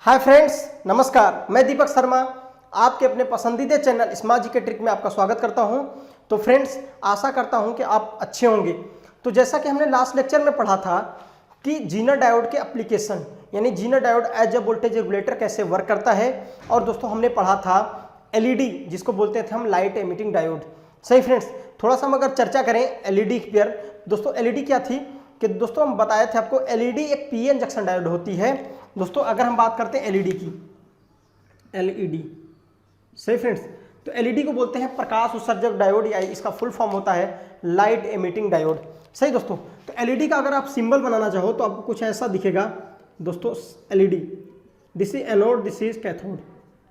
Hi friends, नमस्कार। मैं दीपक शर्मा आपके अपने पसंदीदा चैनल स्मार्ट जी के ट्रिक में आपका स्वागत करता हूं। तो फ्रेंड्स, आशा करता हूं कि आप अच्छे होंगे। तो जैसा कि हमने लास्ट लेक्चर में पढ़ा था कि जीनर डायोड के एप्लीकेशन यानी Zener diode as a voltage regulator कैसे वर्क करता है। और दोस्तों हमने पढ़ा था एलईडी, जिसको बोलते थे हम लाइट एमिटिंग डायोड। सही फ्रेंड्स, थोड़ा सा हम अगर चर्चा करें एलईडी पर। दोस्तों एलईडी क्या थी कि दोस्तों हम बताए थे आपको, एलईडी एक पीएन जंक्शन डायोड होती है। दोस्तों अगर हम बात करते हैं एलईडी की, एलईडी सही फ्रेंड्स, तो एलईडी को बोलते हैं प्रकाश उत्सर्जक डायोड, या इसका फुल फॉर्म होता है लाइट एमिटिंग डायोड। सही दोस्तों, तो एलईडी का अगर आप सिंबल बनाना चाहो तो आपको कुछ ऐसा दिखेगा दोस्तों। LED, this is anode, this is cathode.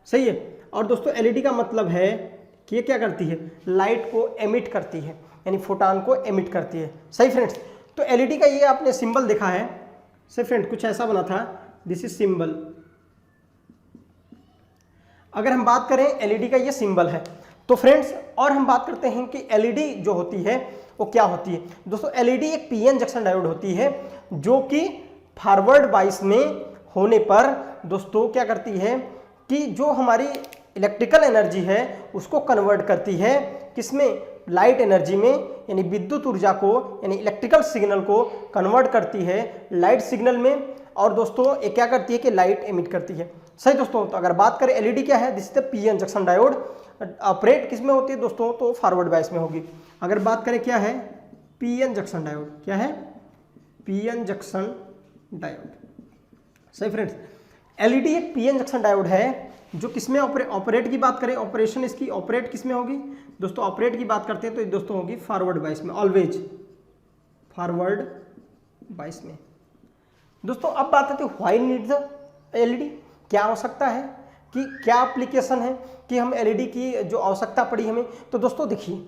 सही है। और दोस्तों एलईडी का मतलब है कि ये क्या करती है, लाइट को एमिट करती है, यानी फोटॉन को एमिट करती है। सही फ्रेंड्स, तो एलईडी का ये आपने सिंबल देखा है। सही फ्रेंड, कुछ ऐसा बना था, दिस इज सिंबल। अगर हम बात करें एलईडी का ये सिंबल है तो फ्रेंड्स, और हम बात करते हैं कि एलईडी जो होती है वो क्या होती है। दोस्तों एलईडी एक पीएन जंक्शन डायोड होती है जो कि फॉरवर्ड बाइस में होने पर दोस्तों क्या करती है कि जो हमारी इलेक्ट्रिकल एनर्जी है उसको कन्वर्ट करती है किसमें, लाइट एनर्जी में, यानी विद्युत ऊर्जा को यानी इलेक्ट्रिकल सिग्नल को कन्वर्ट करती है लाइट सिग्नल में। और दोस्तों ये क्या करती है कि लाइट एमिट करती है। सही दोस्तों, तो अगर बात करें एलईडी क्या है, this is the PN junction diode. Operate किस में होती है दोस्तों, तो फॉरवर्ड बायस में होगी। अगर बात करें क्या है, पीएन जंक्शन डायोड, क्या है, पीएन जंक्शन डायोड। सही फ्रेंड्स, एलईडी एक पीएन जंक्शन डायोड है जो किसमें ऑपरेट की बात करें, ऑपरेशन इसकी ऑपरेट किसमें होगी दोस्तों, ऑपरेट की बात करते हैं तो दोस्तों होगी फॉरवर्ड बायस में, ऑलवेज फॉरवर्ड बायस में। दोस्तों अब बात आती है व्हाई नीड द एलईडी, क्या आवश्यकता है, कि क्या एप्लीकेशन है कि हम एलईडी की जो आवश्यकता पड़ी हमें। तो दोस्तों देखिए,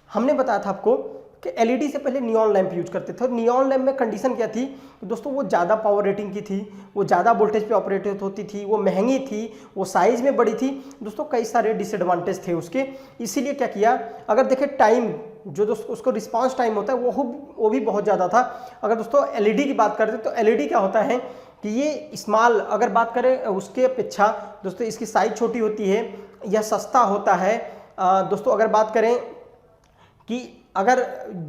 हमने बताया था आपको कि एलईडी से पहले नियॉन लैंप यूज करते थे। और नियॉन लैंप में कंडीशन क्या थी तो दोस्तों वो ज़्यादा पावर रेटिंग की थी, वो ज़्यादा वोल्टेज पे ऑपरेट होती थी, वो महंगी थी, वो साइज़ में बड़ी थी। दोस्तों कई सारे डिसएडवांटेज थे उसके। इसीलिए क्या किया, अगर देखें टाइम जो दोस्तों उसको रिस्पांस टाइम होता है वो भी बहुत ज़्यादा था। अगर दोस्तों एलईडी की बात करते तो एलईडी क्या होता है कि ये स्मॉल, अगर बात करें उसके अपेक्षा दोस्तों इसकी साइज छोटी होती है, यह सस्ता होता है। दोस्तों अगर बात करें कि अगर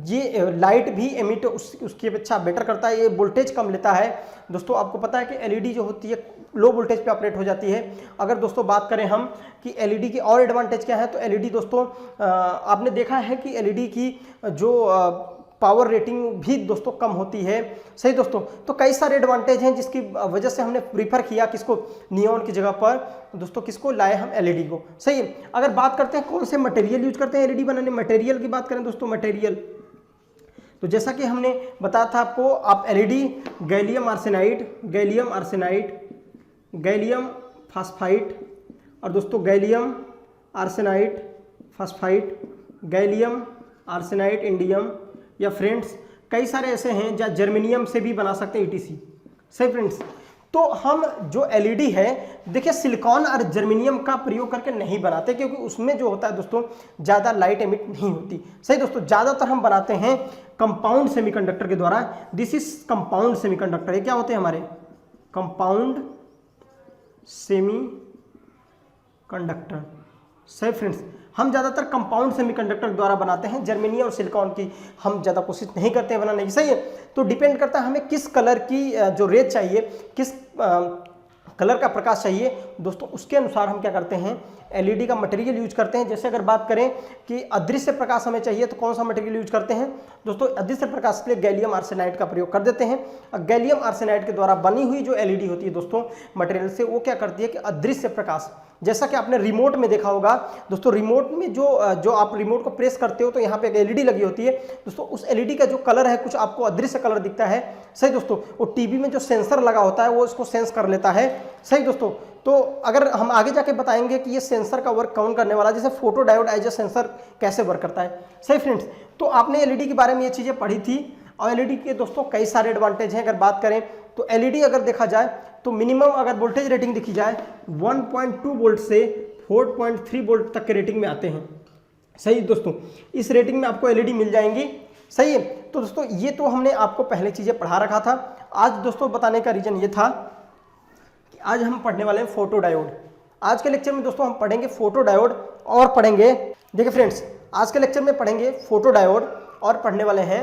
ये लाइट भी एमिट उसकी अपेक्षा बेटर करता है, ये वोल्टेज कम लेता है। दोस्तों आपको पता है कि एलईडी जो होती है लो वोल्टेज पे ऑपरेट हो जाती है। अगर दोस्तों बात करें हम कि एलईडी की और एडवांटेज क्या है, तो एलईडी दोस्तों आपने देखा है कि एलईडी की जो पावर रेटिंग भी दोस्तों कम होती है। सही दोस्तों, तो कई सारे एडवांटेज हैं जिसकी वजह से हमने प्रीफर किया किसको, नियॉन की जगह पर दोस्तों किसको लाए हम, एलईडी को। सही है। अगर बात करते हैं कौन से मटेरियल यूज करते हैं एलईडी बनाने, मटेरियल की बात करें दोस्तों, मटेरियल तो जैसा कि हमने बताया था आपको, आप LED gallium arsenide, gallium arsenide, gallium phosphide, और दोस्तों gallium arsenide phosphide, gallium arsenide indium, या फ्रेंड्स कई सारे ऐसे हैं जहाँ जर्मेनियम से भी बना सकते हैं ईटीसी। सही फ्रेंड्स, तो हम जो एलईडी है देखिए सिलिकॉन और जर्मेनियम का प्रयोग करके नहीं बनाते, क्योंकि उसमें जो होता है दोस्तों ज़्यादा लाइट एमिट नहीं होती। सही दोस्तों, ज़्यादातर हम बनाते हैं कंपाउंड सेमीकंडक्टर के द्वारा। This is compound semiconductor. ये क्या होते हैं हमारे, कंपाउंड सेमी कंडक्टर। सही फ्रेंड्स, हम ज़्यादातर कंपाउंड सेमीकंडक्टर द्वारा बनाते हैं, जर्मेनियम और सिलिकॉन की हम ज़्यादा कोशिश नहीं करते हैं बनाने की। सही है। तो डिपेंड करता है हमें किस कलर की जो रेज चाहिए, किस कलर का प्रकाश चाहिए दोस्तों, उसके अनुसार हम क्या करते हैं, एलईडी का मटेरियल यूज करते हैं। जैसे अगर बात करें कि अदृश्य प्रकाश हमें चाहिए तो कौन सा मटेरियल यूज करते हैं दोस्तों, अदृश्य प्रकाश के लिए गैलियम आर्सेनाइड का प्रयोग कर देते हैं। गैलियम आर्सेनाइड के द्वारा बनी हुई जो एलईडी होती है दोस्तों मटेरियल से, वो क्या करती है कि अदृश्य प्रकाश, जैसा कि आपने रिमोट में देखा होगा दोस्तों, रिमोट में जो आप रिमोट को प्रेस करते हो तो यहाँ पे एक एलईडी लगी होती है दोस्तों, उस एलईडी का जो कलर है कुछ आपको अदृश्य कलर दिखता है। सही दोस्तों, वो टीवी में जो सेंसर लगा होता है वो इसको सेंस कर लेता है। सही दोस्तों, तो अगर हम आगे जाके बताएंगे कि ये सेंसर का वर्क कौन करने वाला है, जैसे photo diode as a sensor कैसे वर्क करता है। सही फ्रेंड्स, तो आपने एलईडी के बारे में ये चीज़ें पढ़ी थी। और एलईडी के दोस्तों कई सारे एडवांटेज हैं। अगर बात करें तो एलईडी अगर देखा जाए तो मिनिमम अगर वोल्टेज रेटिंग देखी जाए 1.2 वोल्ट से 4.3 वोल्ट तक के रेटिंग में आते हैं। सही दोस्तों, इस रेटिंग में आपको एलईडी मिल जाएंगी। सही है। तो दोस्तों ये तो हमने आपको पहले चीज़ें पढ़ा रखा था। आज दोस्तों बताने का रीज़न ये था कि आज हम पढ़ने वाले हैं फोटो डायोड। आज के लेक्चर में दोस्तों हम पढ़ेंगे फोटो डायोड और पढ़ेंगे, देखिए फ्रेंड्स, आज के लेक्चर में पढ़ेंगे फोटो डायोड और पढ़ने वाले हैं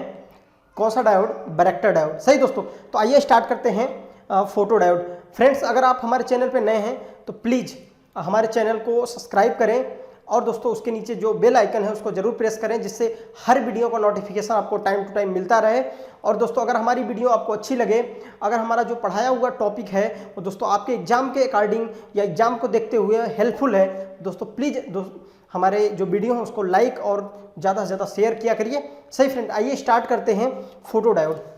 कौन सा डायोड, बैरेक्टर डायोड। सही दोस्तों, तो आइए स्टार्ट करते हैं फोटो डायोड। फ्रेंड्स, अगर आप हमारे चैनल पर नए हैं तो प्लीज़ हमारे चैनल को सब्सक्राइब करें और दोस्तों उसके नीचे जो बेल आइकन है उसको जरूर प्रेस करें, जिससे हर वीडियो का नोटिफिकेशन आपको टाइम टू टाइम मिलता रहे। और दोस्तों अगर हमारी वीडियो आपको अच्छी लगे, अगर हमारा जो पढ़ाया हुआ टॉपिक है वो दोस्तों आपके एग्जाम के अकॉर्डिंग या एग्जाम को देखते हुए हेल्पफुल है, दोस्तों प्लीज़ हमारे जो वीडियो है उसको लाइक और ज़्यादा से ज़्यादा शेयर किया करिए। सही फ्रेंड, आइए स्टार्ट करते हैं फोटो डायोड।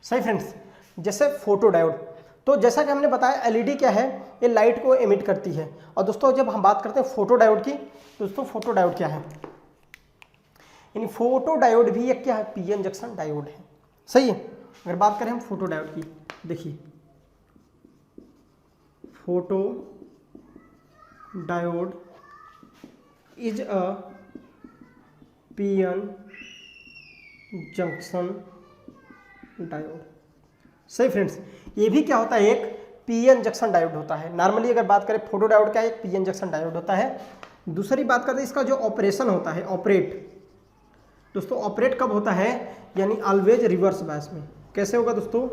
सही फ्रेंड्स, जैसे फोटो डायोड, तो जैसा कि हमने बताया एलईडी क्या है, ये लाइट को एमिट करती है। और दोस्तों जब हम बात करते हैं फोटो डायोड की, दोस्तों फोटो डायोड क्या है, यानी फोटो डायोड भी एक क्या है, पीएन जंक्शन डायोड है। सही है, अगर बात करें हम फोटो डायोड की, देखिए photo diode is a PN junction diode. सही फ्रेंड्स, ये भी क्या होता है, एक पीएन जंक्शन डायोड होता है। नॉर्मली अगर बात करें फोटो डायोड क्या है, एक पीएन जंक्शन डायोड होता है। दूसरी बात करते हैं इसका जो ऑपरेशन होता है, ऑपरेट, दोस्तों ऑपरेट कब होता है, यानी ऑलवेज रिवर्स बायस में। कैसे होगा दोस्तों,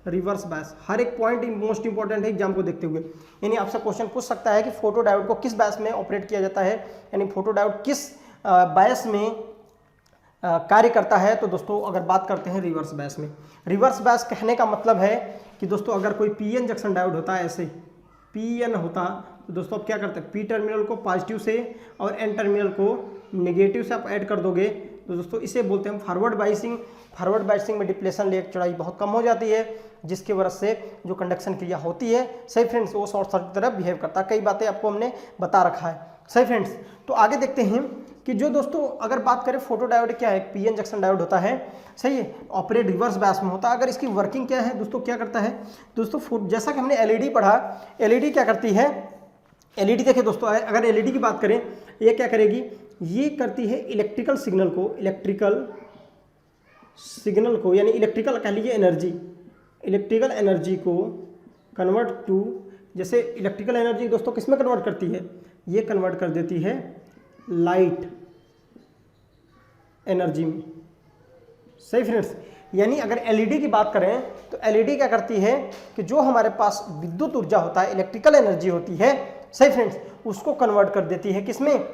रिवर्स बायस। हर एक पॉइंट मोस्ट इंपॉर्टेंट है एग्जाम को देखते हुए, यानी आपसे क्वेश्चन पूछ सकता है कि फोटो डायोड को किस बायस में ऑपरेट किया जाता है, यानी फोटो डायोड किस बायस में कार्य करता है। तो दोस्तों अगर बात करते हैं रिवर्स बायस में, रिवर्स बायस कहने का मतलब है कि दोस्तों अगर कोई पीएन जंक्शन डायोड होता है, ऐसे पीएन होता, तो दोस्तों आप क्या करते हैं, पी टर्मिनल को पॉजिटिव से और एन टर्मिनल को नेगेटिव से आप ऐड कर दोगे, तो दोस्तों इसे बोलते हैं फॉरवर्ड बायसिंग। फॉरवर्ड बायसिंग में डिप्लेशन लेग चौड़ाई बहुत कम हो जाती है, जिसकी वजह से जो कंडक्शन क्रिया होती है, सही फ्रेंड्स, वो शॉर्ट सर्किट की तरह बिहेव करता है। कई बातें आपको हमने बता रखा है। सही फ्रेंड्स, तो आगे देखते हैं कि जो दोस्तों अगर बात करें फोटो डायोड क्या है, पीएन जंक्शन डायोड होता है। सही है, ऑपरेट रिवर्स बायस में होता है। अगर इसकी वर्किंग क्या है दोस्तों, क्या करता है दोस्तों, जैसा कि हमने एलईडी पढ़ा, एलईडी क्या करती है, एलईडी देखिए दोस्तों, अगर एलईडी की बात करें, ये क्या करेगी, ये करती है इलेक्ट्रिकल सिग्नल को, यानी इलेक्ट्रिकल कह लीजिए एनर्जी, इलेक्ट्रिकल एनर्जी को कन्वर्ट टू, जैसे इलेक्ट्रिकल एनर्जी दोस्तों किस में कन्वर्ट करती है, ये कन्वर्ट कर देती है लाइट एनर्जी में। सही फ्रेंड्स, यानी अगर एलईडी की बात करें तो एलईडी क्या करती है कि जो हमारे पास विद्युत ऊर्जा होता है, इलेक्ट्रिकल एनर्जी होती है, सही फ्रेंड्स, उसको कन्वर्ट कर देती है किसमें,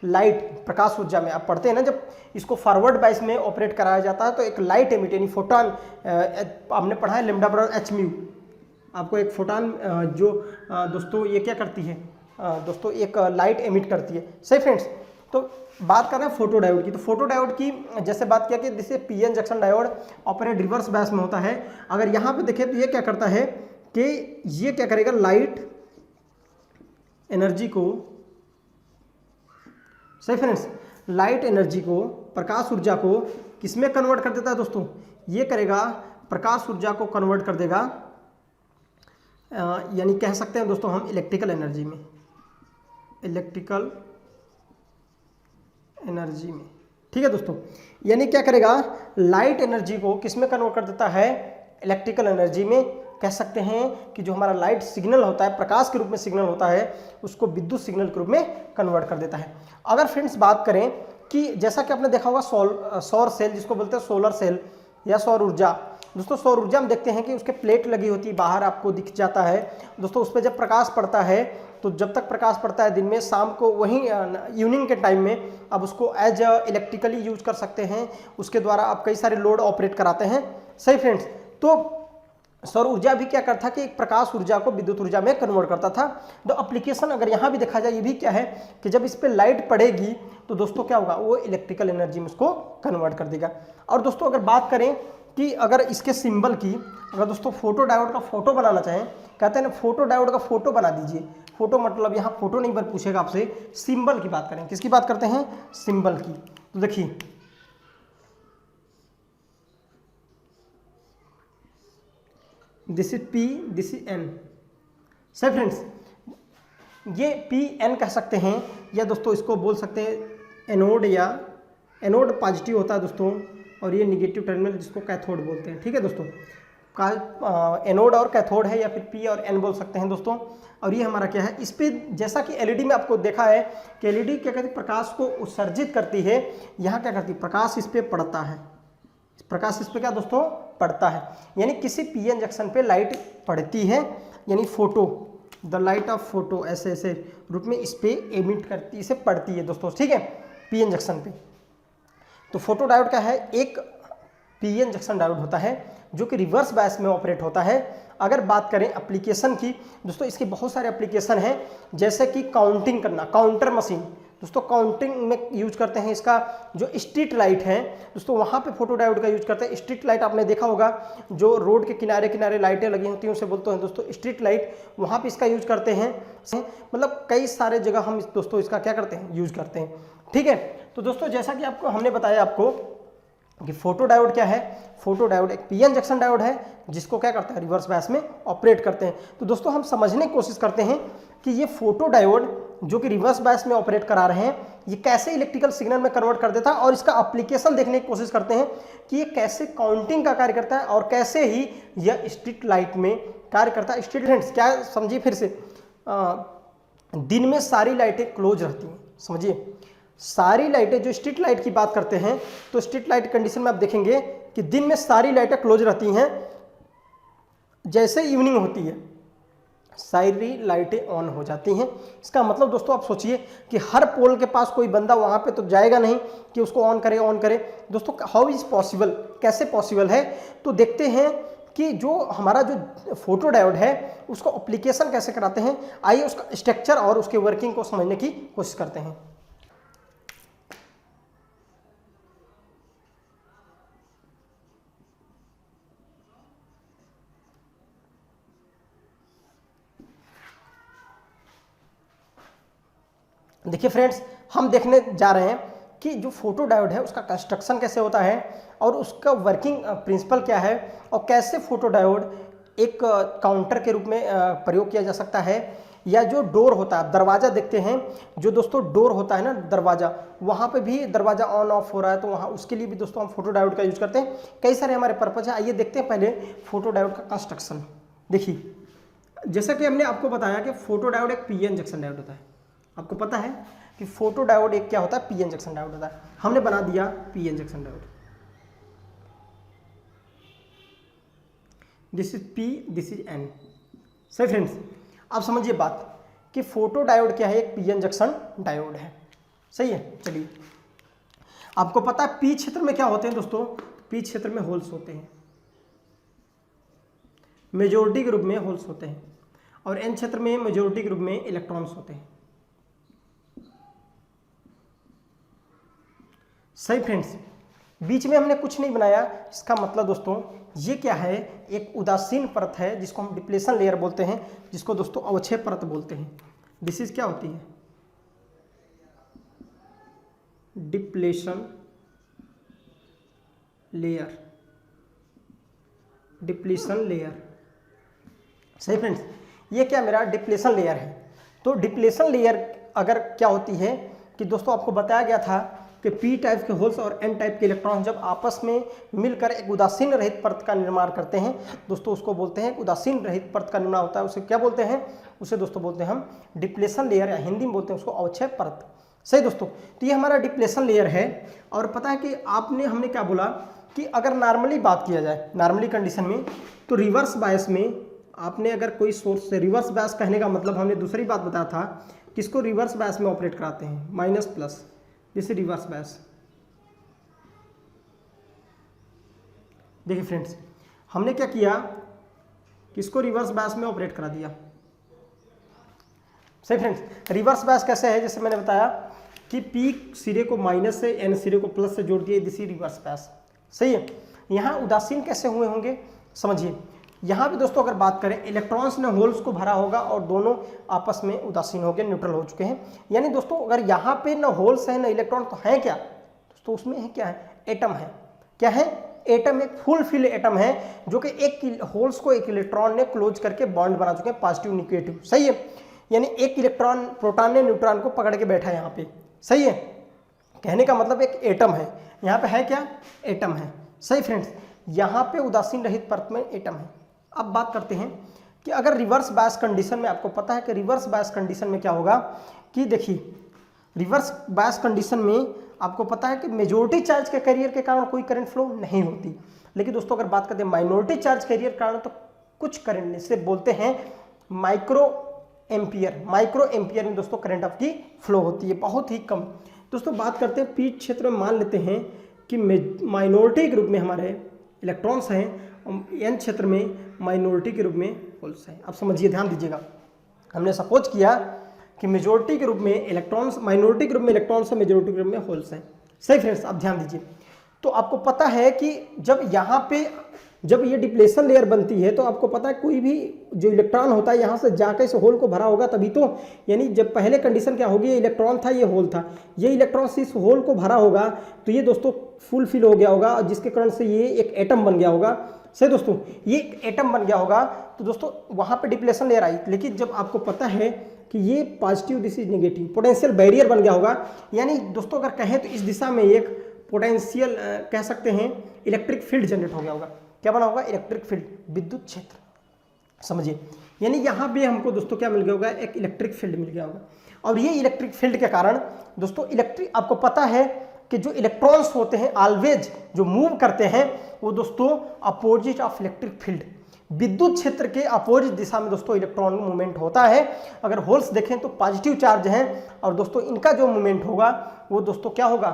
लाइट, प्रकाश ऊर्जा में। आप पढ़ते हैं ना, जब इसको फॉरवर्ड बायस में ऑपरेट कराया जाता है तो एक लाइट एमिट, यानी फोटोन, आपने पढ़ा है लैम्डा बराबर एच म्यू, आपको एक फोटोन जो दोस्तों ये क्या करती है दोस्तों, एक लाइट एमिट करती है। सही फ्रेंड्स, तो बात कर रहे हैं फोटो डायोड की, तो फोटो डायोड की जैसे बात किया कि जैसे PN junction diode operate reverse bias में होता है। अगर यहाँ पे देखें तो ये क्या करता है कि ये क्या करेगा, लाइट एनर्जी को, सही फ्रेंड्स, लाइट एनर्जी को, प्रकाश ऊर्जा को किस में कन्वर्ट कर देता है दोस्तों, ये करेगा प्रकाश ऊर्जा को कन्वर्ट कर देगा, यानी कह सकते हैं दोस्तों हम इलेक्ट्रिकल एनर्जी में, इलेक्ट्रिकल एनर्जी में। ठीक है दोस्तों, यानी क्या करेगा, लाइट एनर्जी को किस में कन्वर्ट कर देता है, इलेक्ट्रिकल एनर्जी में। कह सकते हैं कि जो हमारा लाइट सिग्नल होता है, प्रकाश के रूप में सिग्नल होता है, उसको विद्युत सिग्नल के रूप में कन्वर्ट कर देता है। अगर फ्रेंड्स बात करें कि जैसा कि आपने देखा होगा सौर सेल, जिसको बोलते हैं सोलर सेल या सौर ऊर्जा, दोस्तों सौर ऊर्जा में देखते हैं कि उसके प्लेट लगी होती है, बाहर आपको दिख जाता है दोस्तों, उस पर जब प्रकाश पड़ता है, तो जब तक प्रकाश पड़ता है दिन में, शाम को वहीं इवनिंग के टाइम में आप उसको एज इलेक्ट्रिकली यूज कर सकते हैं, उसके द्वारा आप कई सारे लोड ऑपरेट कराते हैं। सही फ्रेंड्स, तो सौर ऊर्जा भी क्या करता कि एक प्रकाश ऊर्जा को विद्युत ऊर्जा में कन्वर्ट करता था। तो एप्लीकेशन अगर यहाँ भी देखा जाए, ये भी क्या है कि जब इस पर लाइट पड़ेगी तो दोस्तों क्या होगा, वो इलेक्ट्रिकल एनर्जी में उसको कन्वर्ट कर देगा। और दोस्तों अगर बात करें कि अगर इसके सिंबल की, अगर दोस्तों फोटो डायोड का फोटो बनाना चाहें, कहते हैं ना फोटो डायोड का फोटो बना दीजिए। फोटो मतलब यहाँ फोटो नहीं बन पूछेगा आपसे, सिंबल की बात करें, किसकी बात करते हैं, सिंबल की। तो देखिए this is P, this is an. सही फ्रेंड्स, ये पी एन कह सकते हैं, या दोस्तों इसको बोल सकते हैं एनोड या एनोड पॉजिटिव होता है दोस्तों, और ये निगेटिव टर्मिनल जिसको कैथोड बोलते हैं। ठीक है दोस्तों, एनोड और कैथोड है, या फिर पी और एन बोल सकते हैं दोस्तों। और ये हमारा क्या है, इस पे जैसा कि एलईडी में आपको देखा है कि एलईडी क्या कहती है, प्रकाश को उत्सर्जित करती है। यहाँ क्या करती है, प्रकाश इस पे पड़ता है, प्रकाश इस पे क्या दोस्तों पड़ता है, यानी किसी पीएन जंक्शन पे लाइट पड़ती है, यानी photo, the light of photo ऐसे ऐसे रूप में इस पे एमिट करती, इसे पड़ती है दोस्तों। ठीक है, पीएन जंक्शन पे। तो फोटो डायोड क्या है, एक पीएन जंक्शन डायोड होता है जो कि रिवर्स बायस में ऑपरेट होता है। अगर बात करें एप्लीकेशन की दोस्तों, इसके बहुत सारे एप्लीकेशन हैं, जैसे कि काउंटिंग करना, काउंटर मशीन दोस्तों, काउंटिंग में यूज करते हैं। इसका जो स्ट्रीट लाइट है दोस्तों, वहाँ पे फोटो डायोड का यूज करते हैं। स्ट्रीट लाइट आपने देखा होगा, जो रोड के किनारे किनारे लाइटें लगी होती हैं उसे बोलते हैं दोस्तों स्ट्रीट लाइट, वहाँ पे इसका यूज करते हैं। मतलब कई सारे जगह हम दोस्तों इसका क्या करते हैं, यूज करते हैं। ठीक है, तो दोस्तों जैसा कि आपको हमने बताया आपको कि फोटो डायोड क्या है, फोटो डायोड एक पीएन जंक्शन डायोड है जिसको क्या करता है, रिवर्स बायस में ऑपरेट करते हैं। तो दोस्तों हम समझने की कोशिश करते हैं कि ये फोटो डायोड जो कि रिवर्स बायस में ऑपरेट करा रहे हैं, ये कैसे इलेक्ट्रिकल सिग्नल में कन्वर्ट कर देता है, और इसका एप्लीकेशन देखने की कोशिश करते हैं कि ये कैसे काउंटिंग का कार्य करता है और कैसे ही यह स्ट्रीट लाइट में कार्य करता है। स्ट्रीट लाइट्स क्या समझिए फिर से, दिन में सारी लाइटें क्लोज रहती हैं, समझिए सारी लाइटें, जो स्ट्रीट लाइट की बात करते हैं तो स्ट्रीट लाइट कंडीशन में आप देखेंगे कि दिन में सारी लाइटें क्लोज रहती हैं, जैसे इवनिंग होती है सारी लाइटें ऑन हो जाती हैं। इसका मतलब दोस्तों आप सोचिए कि हर पोल के पास कोई बंदा वहां पे तो जाएगा नहीं कि उसको ऑन करे दोस्तों। हाउ इज पॉसिबल, कैसे पॉसिबल है, तो देखते हैं कि जो हमारा जो फोटो डायोड है उसको एप्लीकेशन कैसे कराते हैं। आइए उसका स्ट्रक्चर और उसके वर्किंग को समझने की कोशिश करते हैं। देखिए फ्रेंड्स, हम देखने जा रहे हैं कि जो फोटो डायोड है उसका कंस्ट्रक्शन कैसे होता है और उसका वर्किंग प्रिंसिपल क्या है, और कैसे फोटो डायोड एक काउंटर के रूप में प्रयोग किया जा सकता है। या जो डोर होता है, दरवाज़ा देखते हैं, जो दोस्तों डोर होता है ना दरवाज़ा, वहाँ पे भी दरवाज़ा ऑन ऑफ हो रहा है तो वहाँ उसके लिए भी दोस्तों हम फोटो डायोड का यूज करते हैं। कई सारे हमारे पर्पज है। आइए देखते हैं पहले फोटो डायोड का कंस्ट्रक्शन। देखिए जैसा कि हमने आपको बताया कि फोटो डायोड एक पीएन जंक्शन डायोड होता है। आपको पता है कि फोटो डायोड एक क्या होता है, पीएन जंक्शन डायोड होता है। हमने बना दिया PN junction diode, this is P, this is an. सही फ्रेंड्स, आप समझिए बात कि फोटो डायोड क्या है, एक पीएन जंक्शन डायोड है। सही है, चलिए आपको पता है पी क्षेत्र में क्या होते हैं दोस्तों, पी क्षेत्र में होल्स होते हैं, मेजोरिटी ग्रुप में होल्स होते हैं, और एन क्षेत्र में मेजोरिटी ग्रुप में इलेक्ट्रॉन्स होते हैं। सही फ्रेंड्स, बीच में हमने कुछ नहीं बनाया। इसका मतलब दोस्तों ये क्या है, एक उदासीन परत है जिसको हम डिप्लेशन लेयर बोलते हैं, जिसको दोस्तों अवक्षय परत बोलते हैं। दिस इज क्या होती है, डिप्लेशन लेयर, डिप्लेशन लेयर। सही फ्रेंड्स, ये क्या मेरा डिप्लेशन लेयर है। तो डिप्लेशन लेयर अगर क्या होती है कि दोस्तों आपको बताया गया था कि पी टाइप के होल्स और एन टाइप के इलेक्ट्रॉन जब आपस में मिलकर एक उदासीन रहित परत का निर्माण करते हैं दोस्तों, उसको बोलते हैं उदासीन रहित परत का निर्माण होता है। उसे क्या बोलते हैं, उसे दोस्तों बोलते हैं हम डिप्लेशन लेयर, या हिंदी में बोलते हैं उसको अवक्षय परत। सही दोस्तों, तो ये हमारा डिप्लेशन लेयर है। और पता है कि हमने क्या बोला कि अगर नॉर्मली बात किया जाए, नॉर्मली कंडीशन में, तो रिवर्स बायस में आपने अगर कोई सोर्स से, रिवर्स बायस कहने का मतलब हमने दूसरी बात बताया था किसको रिवर्स बायस में ऑपरेट कराते हैं, माइनस प्लस, जैसे रिवर्स बायस। देखिए फ्रेंड्स, हमने क्या किया, किसको रिवर्स बायस में ऑपरेट करा दिया। सही फ्रेंड्स, रिवर्स बायस कैसे है, जैसे मैंने बताया कि पी सिरे को माइनस से, एन सिरे को प्लस से जोड़ दिए, दिस इज रिवर्स बायस। सही है, यहाँ उदासीन कैसे हुए होंगे समझिए। यहाँ भी दोस्तों अगर बात करें, इलेक्ट्रॉन्स ने होल्स को भरा होगा और दोनों आपस में उदासीन हो गए, न्यूट्रल हो चुके हैं। यानी दोस्तों अगर यहाँ पे न होल्स है न इलेक्ट्रॉन, तो है क्या दोस्तों, उसमें है क्या है, एटम है। क्या है, एटम, एक फुल फिल एटम है जो कि एक होल्स को एक इलेक्ट्रॉन ने क्लोज करके बॉन्ड बना चुके हैं, पॉजिटिव निगेटिव। सही है, यानी एक इलेक्ट्रॉन, प्रोटॉन ने न्यूट्रॉन को पकड़ के बैठा है यहाँ पे। सही है, कहने का मतलब एक एटम है, यहाँ पे है क्या, एटम है। सही फ्रेंड्स, यहाँ पे उदासीन रहित परत में एटम है। अब बात करते हैं कि अगर रिवर्स बायस कंडीशन में, आपको पता है कि रिवर्स बायस कंडीशन में क्या होगा कि देखिए रिवर्स बायस कंडीशन में आपको पता है कि मेजोरिटी चार्ज के कैरियर के कारण कोई करंट फ्लो नहीं होती। लेकिन दोस्तों अगर बात करते हैं माइनॉरिटी चार्ज कैरियर के कारण तो कुछ करंट, इसे बोलते हैं माइक्रो एम्पियर। माइक्रो एम्पियर में दोस्तों करंट आपकी फ्लो होती है, बहुत ही कम। दोस्तों बात करते हैं पी क्षेत्र में, मान लेते हैं कि माइनॉरिटी ग्रुप में हमारे इलेक्ट्रॉन्स हैं, एन क्षेत्र में माइनॉरिटी के रूप में होल्स हैं। अब समझिए, ध्यान दीजिएगा, हमने सपोज किया कि मेजॉरिटी के रूप में इलेक्ट्रॉन्स, माइनॉरिटी ग्रुप में इलेक्ट्रॉन्स है, मेजॉरिटी ग्रुप में होल्स हैं। सही फ्रेंड्स, आप ध्यान दीजिए। तो आपको पता है कि जब यहाँ पे जब ये डिप्लेशन लेयर बनती है तो आपको पता है कोई भी जो इलेक्ट्रॉन होता है यहाँ से जाकर इस होल को भरा होगा तभी तो, यानी जब पहले कंडीशन क्या होगी, ये इलेक्ट्रॉन था, ये होल था, ये इलेक्ट्रॉन से इस होल को भरा होगा तो ये दोस्तों फुल फिल हो गया होगा, जिसके कारण से ये एक एटम बन गया होगा। सही दोस्तों, ये एक एटम बन गया होगा तो दोस्तों वहाँ पे डिप्लेशन लेयर आई। लेकिन जब आपको पता है कि ये positive, this is negative, potential barrier बन गया होगा। यानी दोस्तों अगर कहें तो इस दिशा में एक पोटेंशियल कह सकते हैं इलेक्ट्रिक फील्ड जनरेट हो गया होगा। क्या बना होगा, इलेक्ट्रिक फील्ड, विद्युत क्षेत्र। समझिए, यानी यहाँ पे हमको दोस्तों क्या मिल गया होगा, एक इलेक्ट्रिक फील्ड मिल गया होगा। और ये इलेक्ट्रिक फील्ड के कारण दोस्तों इलेक्ट्रिक, आपको पता है कि जो इलेक्ट्रॉन्स होते हैं ऑलवेज जो मूव करते हैं वो दोस्तों अपोजिट ऑफ इलेक्ट्रिक फील्ड, विद्युत क्षेत्र के अपोजिट दिशा में दोस्तों इलेक्ट्रॉन मूवमेंट होता है। अगर होल्स देखें तो पॉजिटिव चार्ज हैं और दोस्तों इनका जो मूवमेंट होगा वो दोस्तों क्या होगा,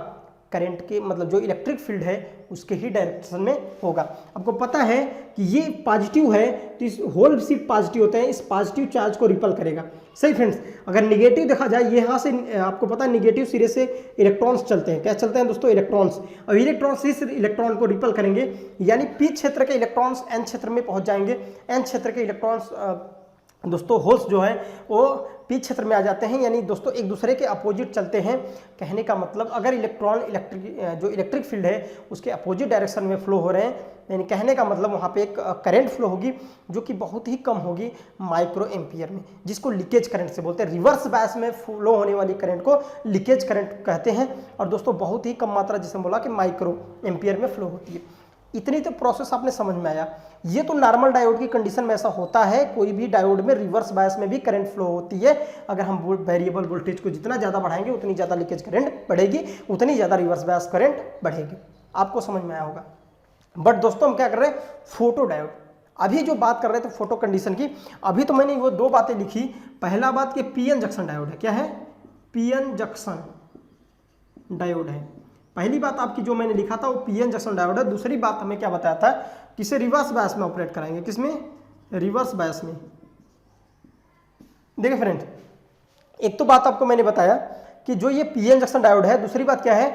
करंट के मतलब जो इलेक्ट्रिक फील्ड है उसके ही डायरेक्शन में होगा। आपको पता है कि ये पॉजिटिव है तो इस होल सिर्फ पॉजिटिव होते हैं, इस पॉजिटिव चार्ज को रिपल करेगा। सही फ्रेंड्स, अगर निगेटिव देखा जाए, ये यहाँ से आपको पता है निगेटिव सिरे से इलेक्ट्रॉन्स चलते हैं। क्या चलते हैं दोस्तों, इलेक्ट्रॉन्स। अब इलेक्ट्रॉन्स इस इलेक्ट्रॉन को रिपल करेंगे, यानी पी क्षेत्र के इलेक्ट्रॉन्स एन क्षेत्र में पहुंच जाएंगे, एन क्षेत्र के इलेक्ट्रॉन्स दोस्तों होल्स जो है वो पी क्षेत्र में आ जाते हैं, यानी दोस्तों एक दूसरे के अपोजिट चलते हैं। कहने का मतलब अगर इलेक्ट्रॉन जो इलेक्ट्रिक फील्ड है उसके अपोजिट डायरेक्शन में फ्लो हो रहे हैं, यानी कहने का मतलब वहाँ पे एक करंट फ्लो होगी जो कि बहुत ही कम होगी माइक्रो एम्पियर में, जिसको लीकेज करंट से बोलते हैं। रिवर्स बायस में फ्लो होने वाली करंट को लीकेज करंट कहते हैं। और दोस्तों बहुत ही कम मात्रा, जिसे बोला कि माइक्रो एम्पियर में फ्लो होती है। इतनी तो प्रोसेस आपने समझ में आया। ये तो नॉर्मल डायोड की कंडीशन में ऐसा होता है, कोई भी डायोड में रिवर्स बायस में भी करंट फ्लो होती है। अगर हम वेरिएबल वोल्टेज को जितना ज़्यादा बढ़ाएंगे उतनी ज़्यादा लीकेज करंट बढ़ेगी, उतनी ज़्यादा रिवर्स बायस करंट बढ़ेगी। आपको समझ में आया होगा। बट दोस्तों हम क्या कर रहे हैं, फोटो डायोड, अभी जो बात कर रहे थे फोटो कंडीशन की, अभी तो मैंने वो दो बातें लिखी। पहला बात कि पीएन जंक्शन डायोड है। क्या है, पीएन जंक्शन डायोड है। पहली बात आपकी जो मैंने लिखा था वो पीएन जंक्शन डायोड है। दूसरी बात हमें क्या बताया था कि इसे रिवर्स बायस में ऑपरेट कराएंगे। किसमें, रिवर्स बायस में। देखिए फ्रेंड, एक तो बात आपको मैंने बताया कि जो ये पीएन जंक्शन डायोड है, दूसरी बात क्या है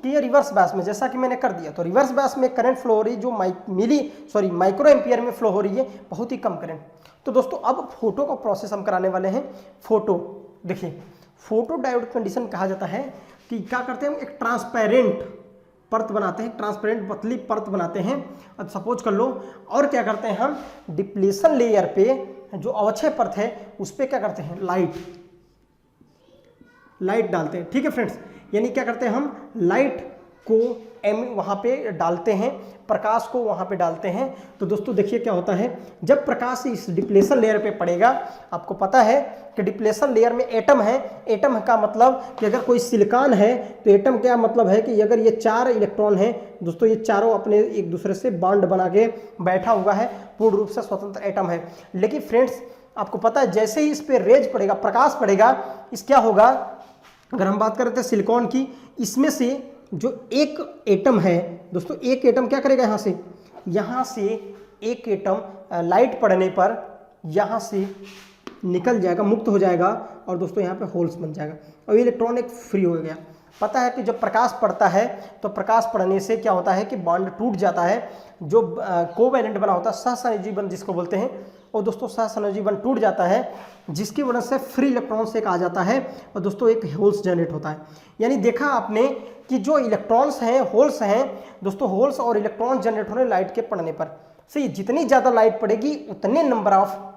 कि ये रिवर्स बायस में, जैसा कि मैंने कर दिया, तो रिवर्स बायस में करंट फ्लो हो रही है जो माइक्रो एम्पियर में फ्लो हो रही है, बहुत ही कम करंट। तो दोस्तों अब फोटो का प्रोसेस हम कराने वाले हैं। फोटो, देखिए फोटो डायोड कंडीशन कहा जाता है कि क्या करते हैं हम, एक ट्रांसपेरेंट परत बनाते हैं, ट्रांसपेरेंट पतली परत बनाते हैं। अब सपोज कर लो, और क्या करते हैं हम, डिप्लेशन लेयर पे जो अवक्षय परत है उस पर क्या करते हैं, लाइट डालते हैं। ठीक है फ्रेंड्स, यानी क्या करते हैं हम, लाइट को वहाँ पे डालते हैं, प्रकाश को वहाँ पे डालते हैं। तो दोस्तों देखिए क्या होता है, जब प्रकाश इस डिप्लेशन लेयर पे पड़ेगा, आपको पता है कि डिप्लेशन लेयर में एटम है। एटम का मतलब कि अगर कोई सिलिकॉन है तो एटम क्या मतलब है कि अगर ये 4 इलेक्ट्रॉन है दोस्तों, ये चारों अपने एक दूसरे से बॉन्ड बना के बैठा हुआ है, पूर्ण रूप से स्वतंत्र एटम है। लेकिन फ्रेंड्स आपको पता है जैसे ही इस पर रेज पड़ेगा, प्रकाश पड़ेगा, इस क्या होगा, अगर हम बात करते हैं सिलिकॉन की, इसमें से जो एक एटम है दोस्तों, एक एटम क्या करेगा, यहाँ से एक एटम लाइट पड़ने पर यहाँ से निकल जाएगा, मुक्त हो जाएगा और दोस्तों यहाँ पे होल्स बन जाएगा और इलेक्ट्रॉन एक फ्री हो गया। पता है कि जब प्रकाश पड़ता है तो प्रकाश पड़ने से क्या होता है कि बॉन्ड टूट जाता है, जो कोवैलेंट बना होता है, सहसंयोजी बंध जिसको बोलते हैं, और दोस्तों सहसंयोजी बंध टूट जाता है, जिसकी वजह से फ्री इलेक्ट्रॉन से एक आ जाता है और दोस्तों एक होल्स जनरेट होता है। यानी देखा आपने कि जो इलेक्ट्रॉन्स हैं, होल्स हैं दोस्तों, होल्स और इलेक्ट्रॉन जनरेट होने लाइट के पड़ने पर। सही, जितनी ज़्यादा लाइट पड़ेगी उतने नंबर ऑफ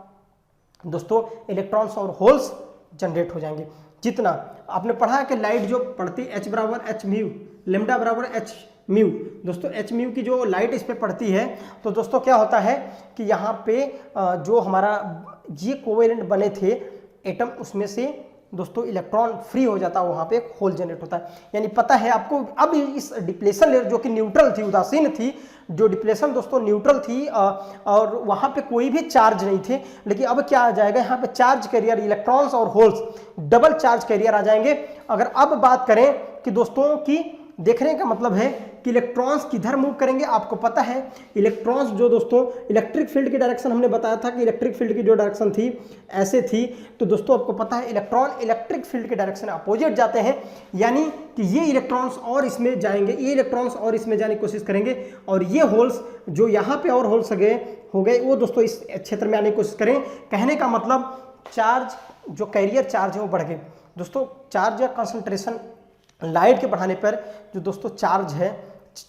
दोस्तों इलेक्ट्रॉन्स और होल्स जनरेट हो जाएंगे। जितना आपने पढ़ा है कि लाइट जो पड़ती एच बराबर एच म्यू, लेमडा बराबर एच म्यू। दोस्तों एच म्यू की जो लाइट इस पे पड़ती है तो दोस्तों क्या होता है कि यहाँ पे जो हमारा ये कोवेलेंट बने थे एटम, उसमें से दोस्तों इलेक्ट्रॉन फ्री हो जाता है, वहाँ पे एक होल जनरेट होता है। यानी पता है आपको अब इस डिप्लेशन लेयर जो कि न्यूट्रल थी, उदासीन थी, जो डिप्लेशन दोस्तों न्यूट्रल थी और वहाँ पे कोई भी चार्ज नहीं थे, लेकिन अब क्या आ जाएगा यहाँ पे चार्ज कैरियर, इलेक्ट्रॉन्स और होल्स डबल चार्ज कैरियर आ जाएंगे। अगर अब बात करें कि दोस्तों की देखने का मतलब है कि इलेक्ट्रॉन्स किधर मूव करेंगे, आपको पता है इलेक्ट्रॉन्स जो दोस्तों इलेक्ट्रिक फील्ड की डायरेक्शन हमने बताया था कि इलेक्ट्रिक फील्ड की जो डायरेक्शन थी ऐसे थी, तो दोस्तों आपको पता है इलेक्ट्रॉन इलेक्ट्रिक फील्ड के डायरेक्शन अपोजिट जाते हैं, यानी कि ये इलेक्ट्रॉन्स और इसमें जाएंगे, ये इलेक्ट्रॉन्स और इसमें जाने की कोशिश करेंगे, और ये होल्स जो यहाँ पे और होल्स हो गए वो दोस्तों इस क्षेत्र में आने की कोशिश करें। कहने का मतलब चार्ज जो कैरियर चार्ज है वो बढ़ गए। दोस्तों चार्ज या कंसंट्रेशन लाइट के बढ़ाने पर जो दोस्तों चार्ज है,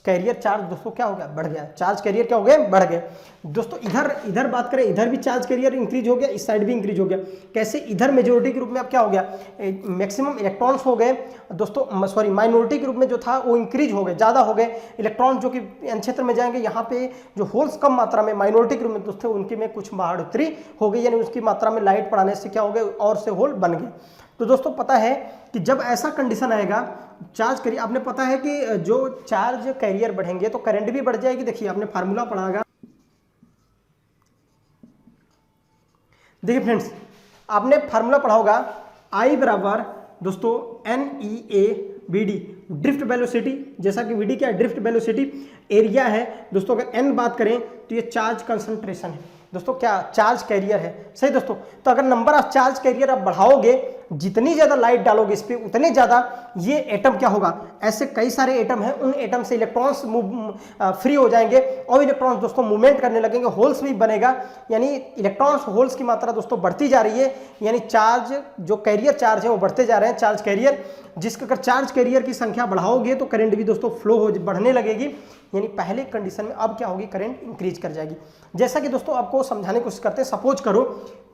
कैरियर चार्ज दोस्तों क्या हो गया, बढ़ गया। चार्ज कैरियर क्या हो गए, बढ़ गए। दोस्तों इधर बात करें, इधर भी चार्ज कैरियर इंक्रीज हो गया, इस साइड भी इंक्रीज हो गया। कैसे, इधर मेजोरिटी के रूप में अब क्या हो गया, मैक्सिमम इलेक्ट्रॉन्स हो गए दोस्तों, सॉरी माइनॉरिटी के रूप में जो था वो इंक्रीज हो गए, ज़्यादा हो गए इलेक्ट्रॉन जो कि एन क्षेत्र में जाएंगे। यहाँ पे जो होल्स कम मात्रा में माइनॉरिटी के रूप में दोस्तों उनकी में कुछ बढ़ोतरी हो गई, यानी उसकी मात्रा में लाइट पड़ाने से क्या हो गए, और से होल बन गए। तो दोस्तों पता है कि जब ऐसा कंडीशन आएगा चार्ज कैरियर, आपने पता है कि जो चार्ज कैरियर बढ़ेंगे तो करंट भी बढ़ जाएगी। देखिए आपने फार्मूला पढ़ा होगा, देखिए फ्रेंड्स आपने फार्मूला पढ़ा होगा, I बराबर दोस्तों NEA/VD, ड्रिफ्ट वेलोसिटी, जैसा कि VD क्या है, ड्रिफ्ट वेलोसिटी, एरिया है दोस्तों। अगर N बात करें तो ये चार्ज कंसंट्रेशन है दोस्तों, क्या चार्ज कैरियर है, सही दोस्तों। तो अगर नंबर ऑफ चार्ज कैरियर आप बढ़ाओगे, जितनी ज्यादा लाइट डालोगे इस पे, उतने ज्यादा ये एटम क्या होगा, ऐसे कई सारे एटम हैं, उन एटम से इलेक्ट्रॉन्स फ्री हो जाएंगे और इलेक्ट्रॉन्स दोस्तों मूवमेंट करने लगेंगे, होल्स भी बनेगा, यानी इलेक्ट्रॉन्स होल्स की मात्रा दोस्तों बढ़ती जा रही है, यानी चार्ज जो कैरियर चार्ज है वो बढ़ते जा रहे हैं, चार्ज कैरियर, जिसका अगर चार्ज कैरियर की संख्या बढ़ाओगे तो करंट भी दोस्तों फ्लो हो बढ़ने लगेगी, यानी पहले कंडीशन में अब क्या होगी, करंट इंक्रीज कर जाएगी। जैसा कि दोस्तों आपको समझाने की कोशिश करते हैं, सपोज करो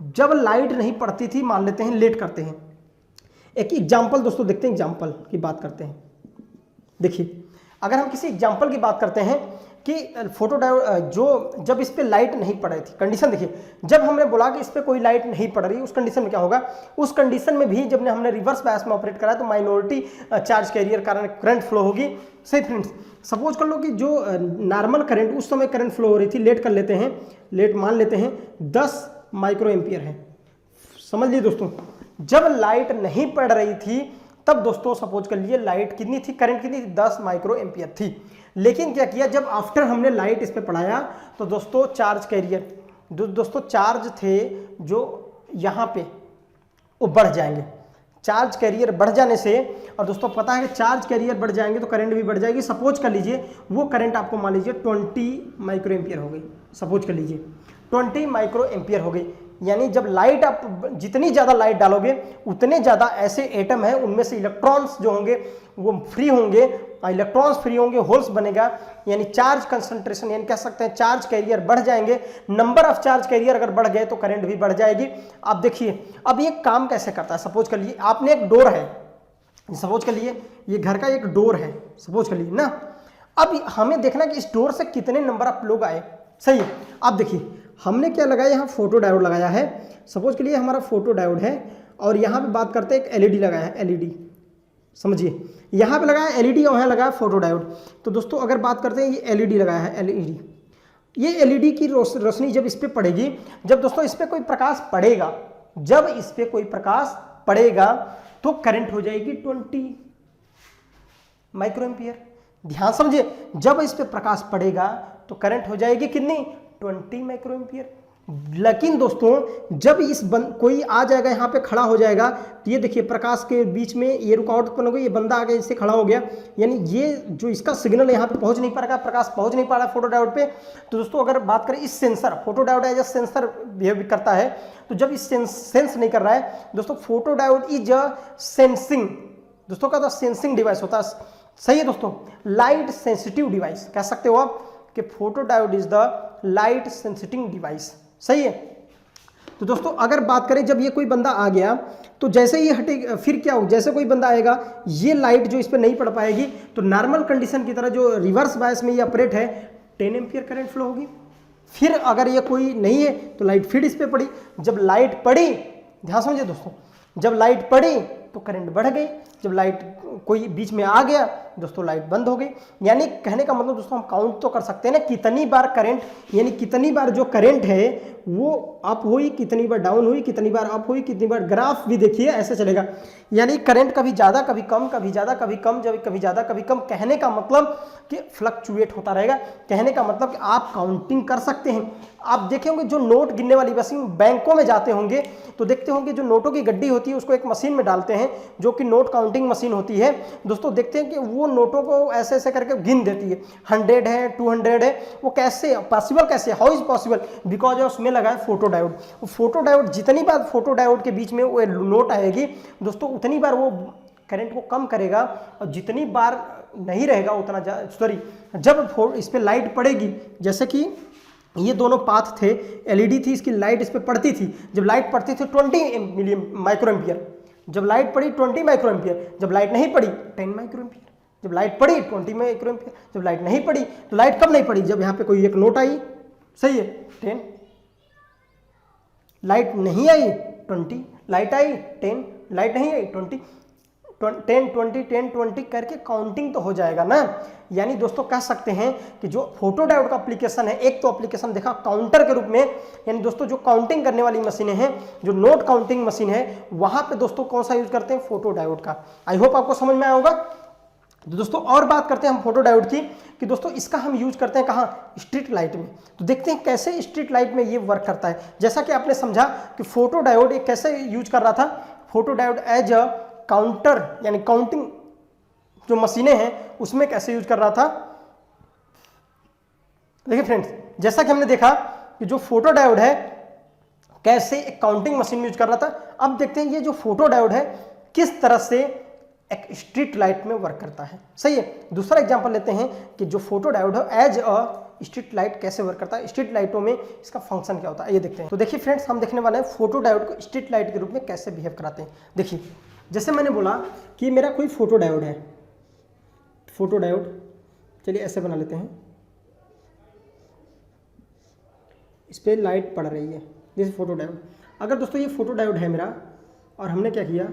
जब लाइट नहीं पड़ती थी, मान लेते हैं लेट करते हैं, एक एग्जाम्पल दोस्तों देखते हैं, एग्जाम्पल की बात करते हैं। देखिए अगर हम किसी एग्जाम्पल की बात करते हैं कि फोटो डायोड जो जब इस पे लाइट नहीं पड़ रही थी, कंडीशन देखिए, जब हमने बोला कि इस पे कोई लाइट नहीं पड़ रही, उस कंडीशन में क्या होगा, उस कंडीशन में भी जब हमने रिवर्स बायस में ऑपरेट करा तो माइनॉरिटी चार्ज कैरियर कारण करंट फ्लो होगी। सही फ्रेंड्स, सपोज कर लो कि जो नॉर्मल करंट उस समय करंट फ्लो हो रही थी, लेट कर लेते हैं, लेट मान लेते हैं 10 माइक्रो एम्पियर है। समझ लीजिए दोस्तों, जब लाइट नहीं पड़ रही थी तब दोस्तों सपोज कर लीजिए लाइट कितनी थी, करंट कितनी थी, 10 माइक्रो एम्पियर थी। लेकिन क्या किया, जब आफ्टर हमने लाइट इस पे पढ़ाया तो दोस्तों चार्ज कैरियर दोस्तों चार्ज थे जो यहाँ पे वो बढ़ जाएंगे, चार्ज कैरियर बढ़ जाने से, और दोस्तों पता है कि चार्ज कैरियर बढ़ जाएंगे तो करंट भी बढ़ जाएगी। सपोज कर लीजिए वो करंट आपको मान लीजिए 20 माइक्रो एम्पियर हो गई, सपोज कर लीजिए 20 माइक्रो एम्पियर हो गई, यानी जब लाइट आप जितनी ज़्यादा लाइट डालोगे उतने ज़्यादा ऐसे एटम हैं, उनमें से इलेक्ट्रॉन्स जो होंगे वो फ्री होंगे, इलेक्ट्रॉन्स फ्री होंगे, होल्स बनेगा, यानी चार्ज कंसंट्रेशन, यानी कह सकते हैं चार्ज कैरियर बढ़ जाएंगे। नंबर ऑफ चार्ज कैरियर अगर बढ़ गए तो करंट भी बढ़ जाएगी। आप देखिए अब ये काम कैसे करता है, सपोज कर लीजिए आपने एक डोर है, सपोज कर लिए ये घर का एक डोर है, सपोज कर लीजिए ना, अब हमें देखना कि इस डोर से कितने नंबर ऑफ लोग आए। सही है, आप देखिए हमने क्या लगाया, यहाँ फोटो डायोड लगाया है, सपोज के लिए हमारा फोटो डायोड है, और यहाँ पे बात करते हैं एक एलईडी लगाया है, एलईडी समझिए, यहाँ पे लगाया एलईडी और यहाँ लगाया फोटो डायोड। तो दोस्तों अगर बात करते हैं ये एलईडी लगाया है, एलईडी, ये एलईडी की रोशनी जब इस पे पड़ेगी, जब दोस्तों इस पे कोई प्रकाश पड़ेगा, जब इस पे कोई प्रकाश पड़ेगा तो करंट हो जाएगी 20 माइक्रो एम्पियर। ध्यान समझिए, जब इस पे प्रकाश पड़ेगा तो करंट हो जाएगी कितनी, 20 माइक्रो एम्पियर। लेकिन दोस्तों जब कोई आ जाएगा यहाँ पे खड़ा हो जाएगा, तो ये देखिए प्रकाश के बीच में ये रुकावट उत्पन्न हो गई, ये बंदा आगे इससे खड़ा हो गया, यानी ये जो इसका सिग्नल यहाँ पे पहुँच नहीं पाएगा, प्रकाश पहुँच नहीं पा रहा फोटो डायोड पे। तो दोस्तों अगर बात करें इस sensor, photo diode as a sensor behave करता है, तो जब इस सेंस नहीं कर रहा है दोस्तों, photo diode is a sensing, दोस्तों का तो सेंसिंग डिवाइस होता है। सही है दोस्तों, लाइट सेंसिटिव डिवाइस कह सकते हो आप कि photo diode is the light sensitive device. सही है, तो दोस्तों अगर बात करें जब ये कोई बंदा आ गया तो जैसे ही हटे फिर क्या हो, जैसे कोई बंदा आएगा ये लाइट जो इस पर नहीं पड़ पाएगी, तो नॉर्मल कंडीशन की तरह जो रिवर्स बायस में ये ऑपरेट है 10 एम्पियर करंट फ्लो होगी। फिर अगर ये कोई नहीं है तो लाइट फिर इस पर पड़ी, जब लाइट पड़ी, ध्यान समझिए दोस्तों, जब लाइट पड़ी तो करंट बढ़ गई, जब लाइट कोई बीच में आ गया दोस्तों लाइट बंद हो गई। यानी कहने का मतलब दोस्तों हम काउंट तो कर सकते हैं ना कितनी बार करंट, यानी कितनी बार जो करंट है वो अप हुई, कितनी बार डाउन हुई, कितनी बार अप हुई, कितनी बार, ग्राफ भी देखिए ऐसे चलेगा। यानी करंट कभी ज़्यादा कभी कम, कभी ज़्यादा कभी कम, जब कभी ज़्यादा कभी कम, कहने का मतलब कि फ्लक्चुएट होता रहेगा। कहने का मतलब कि आप काउंटिंग कर सकते हैं। आप देखे होंगे जो नोट गिनने वाली मशीन, बैंकों में जाते होंगे तो देखते होंगे जो नोटों की गड्डी होती है उसको एक मशीन में डालते हैं जो कि नोट काउंटिंग मशीन होती है। दोस्तों देखते हैं कि वो नोटों को ऐसे ऐसे करके गिन देती है, 100 है, 200 है। वो कैसे पॉसिबल, कैसे, हाउ इज पॉसिबल, बिकॉज उसमें लगा है फोटो डायोड। फोटो डायोड, जितनी बार फोटो डायोड के बीच में वो नोट आएगी दोस्तों उतनी बार वो करंट को कम करेगा, और जितनी बार नहीं रहेगा उतना सॉरी जब इस पर लाइट पड़ेगी, जैसे कि ये दोनों पाथ थे, एलईडी थी, इसकी लाइट इस पर पड़ती थी, जब लाइट पड़ती थी 20 माइक्रो एम्पियर, जब लाइट पड़ी 20 माइक्रो एम्पियर, जब लाइट नहीं पड़ी 10 माइक्रो एम्पियर, जब लाइट पड़ी 20 माइक्रो एम्पियर, जब लाइट नहीं पड़ी तो लाइट कब नहीं पड़ी, जब यहाँ पे कोई एक नोट आई, सही है 10, लाइट नहीं आई 20, लाइट आई 10, लाइट नहीं आई 20, 10 20 10 20 करके काउंटिंग तो हो जाएगा ना। यानी दोस्तों कह सकते हैं कि जो फोटो डायोड का एप्लीकेशन है, एक तो एप्लीकेशन देखा काउंटर के रूप में, यानी दोस्तों जो काउंटिंग करने वाली मशीनें हैं, जो नोट काउंटिंग मशीन है, वहां पे दोस्तों कौन सा यूज करते हैं, फोटो डायोड का। आई होप आपको समझ में आया होगा। तो दोस्तों और बात करते हैं हम फोटो डायोड की, कि दोस्तों इसका हम यूज करते हैं कहाँ, स्ट्रीट लाइट में। तो देखते हैं कैसे स्ट्रीट लाइट में ये वर्क करता है। जैसा कि आपने समझा कि फोटो डायोड एक कैसे यूज कर रहा था, photo diode as a counter, यानी काउंटिंग जो मशीनें हैं उसमें कैसे यूज कर रहा था। देखिए फ्रेंड्स, जैसा कि हमने देखा कि जो फोटो डायोड है कैसे एक काउंटिंग मशीन में यूज कर रहा था, अब देखते हैं ये जो फोटो डायोड है किस तरह से एक स्ट्रीट लाइट में वर्क करता है। सही है, दूसरा एग्जांपल लेते हैं कि जो फोटो डायोड है एज अ स्ट्रीट लाइट कैसे वर्क करता है, स्ट्रीट लाइटों में इसका फंक्शन क्या होता है, ये देखते हैं। तो देखिए फ्रेंड्स, हम देखने वाले हैं फोटो डायोड को स्ट्रीट लाइट के रूप में कैसे बिहेव कराते हैं। देखिए जैसे मैंने बोला कि मेरा कोई फोटो डायोड है, फोटो डायोड, चलिए ऐसे बना लेते हैं, इस पर लाइट पड़ रही है, जैसे फोटो डायोड। अगर दोस्तों ये फोटो डायोड है मेरा, और हमने क्या किया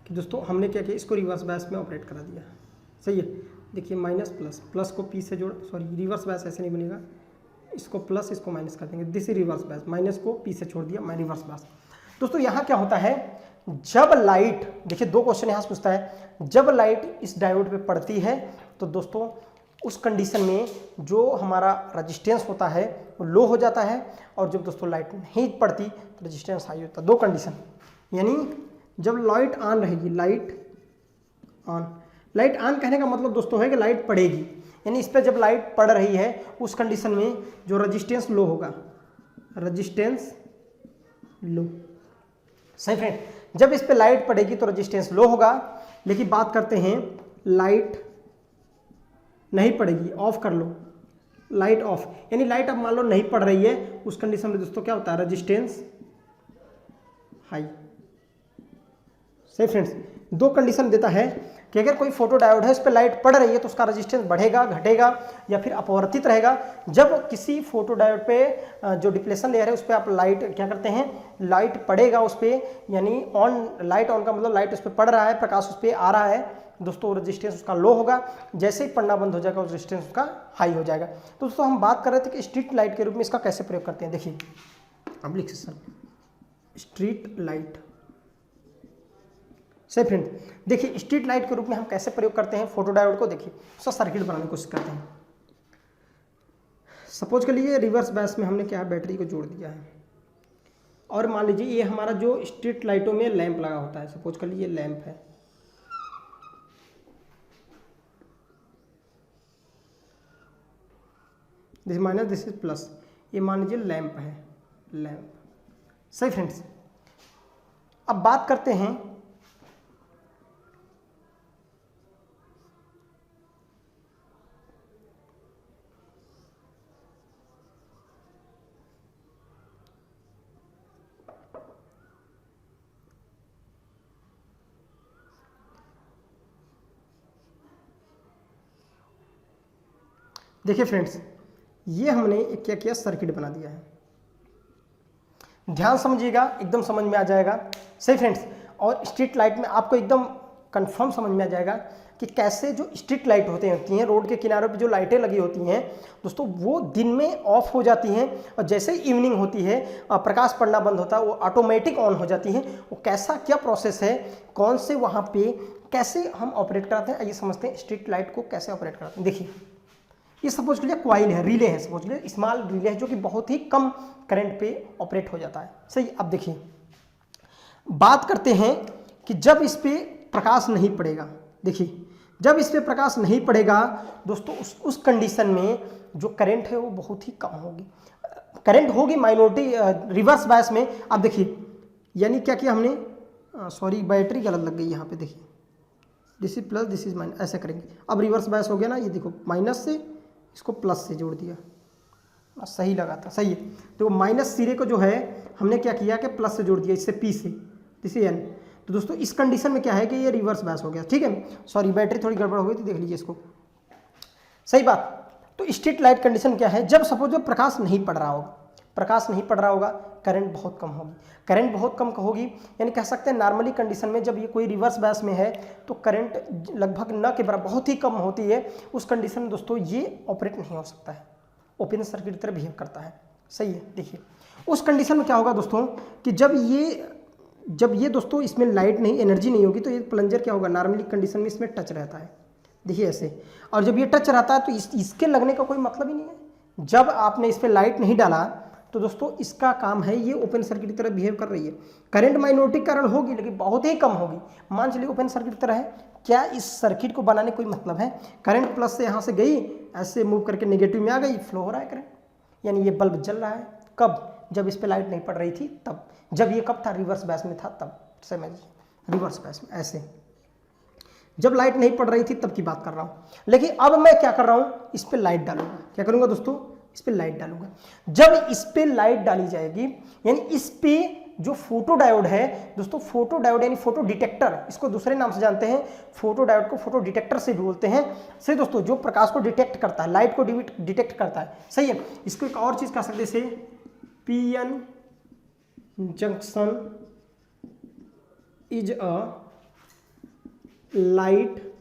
कि दोस्तों हमने क्या किया, इसको रिवर्स बायस में ऑपरेट करा दिया। सही है, देखिए माइनस प्लस, प्लस को पी से जोड़, सॉरी रिवर्स बायस ऐसे नहीं बनेगा, इसको प्लस इसको माइनस कर देंगे, this is reverse bias, minus को पी से छोड़ दिया, मैं रिवर्स बायस। दोस्तों यहाँ क्या होता है, जब लाइट, देखिए दो क्वेश्चन यहाँ से पूछता है, जब लाइट इस डायोड पे पड़ती है तो दोस्तों उस कंडीशन में जो हमारा रजिस्टेंस होता है वो लो हो जाता है, और जब दोस्तों लाइट नहीं पड़ती तो रजिस्टेंस हाई होता है। दो कंडीशन, यानी जब लाइट ऑन रहेगी, लाइट ऑन कहने का मतलब दोस्तों है कि लाइट पड़ेगी, यानी इस पर जब लाइट पड़ रही है उस कंडीशन में जो रजिस्टेंस लो होगा, रजिस्टेंस लो। सही फ्रेंड, जब इस पे लाइट पड़ेगी तो रजिस्टेंस लो होगा। लेकिन बात करते हैं लाइट नहीं पड़ेगी, ऑफ कर लो, लाइट ऑफ, यानी लाइट अब मान लो नहीं पड़ रही है, उस कंडीशन में दोस्तों क्या होता है, रजिस्टेंस हाई। सही फ्रेंड्स, दो कंडीशन देता है कि अगर कोई फोटो डायोड है उस पर लाइट पड़ रही है तो उसका रेजिस्टेंस बढ़ेगा, घटेगा या फिर अपवर्तित रहेगा। जब किसी फोटो डायोड पे जो डिप्लेशन लेयर है उस पर आप लाइट क्या करते हैं, लाइट पड़ेगा उस पर, यानी ऑन, लाइट ऑन का मतलब लाइट उस पर पड़ रहा है, प्रकाश उस पर आ रहा है, दोस्तों रेजिस्टेंस उसका लो होगा। जैसे ही पढ़ना बंद हो जाएगा उस रेजिस्टेंस उसका हाई हो जाएगा। तो दोस्तों हम बात कर रहे थे कि स्ट्रीट लाइट के रूप में इसका कैसे प्रयोग करते हैं। देखिए अब लिख सकते, स्ट्रीट लाइट। सही फ्रेंड, देखिए स्ट्रीट लाइट के रूप में हम कैसे प्रयोग करते हैं फोटो डायोड को। देखिए उसका सर्किट बनाने की कोशिश करते हैं। सपोज कर लीजिए रिवर्स बायस में हमने क्या है, बैटरी को जोड़ दिया है, और मान लीजिए ये हमारा जो स्ट्रीट लाइटों में लैंप लगा होता है, सपोज कर लीजिए लैंप है, this minus this is plus, ये मान लीजिए लैंप है, लैंप। सही फ्रेंड्स, अब बात करते हैं देखिए फ्रेंड्स, ये हमने एक क्या किया, सर्किट बना दिया है। ध्यान समझिएगा, एकदम समझ में आ जाएगा। सही फ्रेंड्स, और स्ट्रीट लाइट में आपको एकदम कंफर्म समझ में आ जाएगा कि कैसे जो स्ट्रीट लाइट होती हैं, रोड के किनारों पे जो लाइटें लगी होती हैं दोस्तों, वो दिन में ऑफ हो जाती हैं और जैसे ही इवनिंग होती है, प्रकाश पड़ना बंद होता है, वो ऑटोमेटिक ऑन हो जाती हैं। वो कैसा क्या प्रोसेस है, कौन से वहाँ पे कैसे हम ऑपरेट कराते हैं, आइए समझते हैं स्ट्रीट लाइट को कैसे ऑपरेट कराते हैं। देखिए, ये सपोज के लिए कॉइल है, रिले है, सपोज के लिए स्मॉल रिले है जो कि बहुत ही कम करंट पे ऑपरेट हो जाता है। सही, अब देखिए बात करते हैं कि जब इस पे प्रकाश नहीं पड़ेगा। देखिए, जब इस पे प्रकाश नहीं पड़ेगा दोस्तों, उस कंडीशन में जो करंट है वो बहुत ही कम होगी, करंट होगी माइनॉरिटी रिवर्स बायस में। अब देखिए, यानी क्या किया हमने, सॉरी बैटरी गलत लग गई यहाँ पे। देखिए, this is plus, this is minus, ऐसे करेंगे। अब रिवर्स बायस हो गया ना, ये देखो माइनस से इसको प्लस से जोड़ दिया, सही लगा था, सही है। तो माइनस सिरे को जो है हमने क्या किया कि प्लस से जोड़ दिया, इससे पी से, दिस इज एन। तो दोस्तों इस कंडीशन में क्या है कि ये रिवर्स बायस हो गया, ठीक है। सॉरी बैटरी थोड़ी गड़बड़ हो गई थी, देख लीजिए इसको, सही बात। तो स्ट्रीट लाइट कंडीशन क्या है, जब सपोज जब प्रकाश नहीं पड़ रहा होगा, प्रकाश नहीं पड़ रहा होगा, करंट बहुत कम होगी। करंट बहुत कम होगी यानी कह सकते हैं नॉर्मली कंडीशन में जब ये कोई रिवर्स बायस में है तो करंट लगभग न के बराबर, बहुत ही कम होती है। उस कंडीशन में दोस्तों ये ऑपरेट नहीं हो सकता है, ओपन सर्किट की तरह बिहेव करता है। सही है, देखिए उस कंडीशन में क्या होगा दोस्तों कि जब ये दोस्तों इसमें लाइट नहीं, एनर्जी नहीं होगी, तो ये प्लंजर क्या होगा, नॉर्मली कंडीशन में इसमें टच रहता है, देखिए ऐसे। और जब ये टच रहता है तो इसके लगने का कोई मतलब ही नहीं है। जब आपने इस पर लाइट नहीं डाला तो दोस्तों इसका काम है, ये ओपन सर्किट की तरह बिहेव कर रही है। करंट माइनॉरिटी करंट होगी लेकिन बहुत ही कम होगी, मान चलिए ओपन सर्किट की तरह है। क्या इस सर्किट को बनाने कोई मतलब है? करंट प्लस से यहाँ से गई, ऐसे मूव करके नेगेटिव में आ गई, फ्लो हो रहा है करंट, यानी ये बल्ब जल रहा है। कब? जब इस पर लाइट नहीं पड़ रही थी तब। जब ये कब था? रिवर्स बायस में था तब। समझिए, रिवर्स बायस में ऐसे, जब लाइट नहीं पड़ रही थी तब की बात कर रहा हूँ। लेकिन अब मैं क्या कर रहा हूँ, इस पर लाइट डालूंगा। क्या करूंगा दोस्तों? इस पे लाइट डालूंगा। जब इस पे लाइट डाली जाएगी यानी इस पे जो फोटो डायोड है दोस्तों, फोटो डायोड यानी फोटो डिटेक्टर, इसको दूसरे नाम से जानते हैं, फोटो डायोड को फोटो डिटेक्टर से भी बोलते हैं। सही दोस्तों, जो प्रकाश को डिटेक्ट करता है, लाइट को डिटेक्ट करता है। सही है, इसको एक और चीज कह सकते हैं, PN junction is a light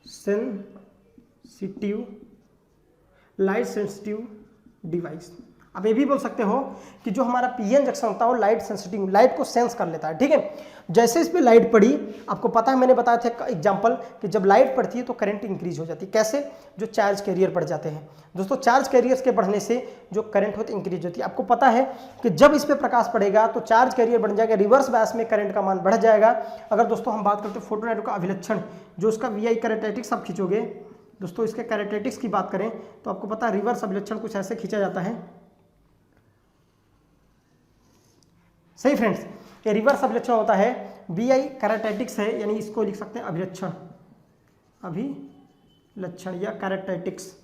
sensitive device. अब ये भी बोल सकते हो कि जो हमारा पीएन जंक्शन होता है वो लाइट सेंसिटिव, लाइट को सेंस कर लेता है। ठीक है, जैसे इस पे लाइट पड़ी, आपको पता है मैंने बताया था एग्जांपल कि जब लाइट पड़ती है तो करंट इंक्रीज हो जाती है। कैसे? जो चार्ज कैरियर बढ़ जाते हैं दोस्तों, चार्ज कैरियर्स के बढ़ने से जो करंट होती है इंक्रीज होती है। आपको पता है कि जब इस पे प्रकाश पड़ेगा तो चार्ज कैरियर बढ़ जाएगा, रिवर्स बायस में करंट का मान बढ़ जाएगा। अगर दोस्तों हम बात करते हैं फोटो डायोड का अभिलक्षण, जो उसका वीआई कैरेक्टरिस्टिक्स आप खींचोगे दोस्तों, इसके कैरेक्टरिस्टिक्स की बात करें तो आपको पता है रिवर्स अभिलक्षण कुछ ऐसे खींचा जाता है। सही फ्रेंड्स, ये रिवर्स अभिलक्षण होता है, बीआई कैरेक्टरिस्टिक्स है, यानी इसको लिख सकते हैं अभिलक्षण, अभिलक्षण या कैरेक्टरिस्टिक्स।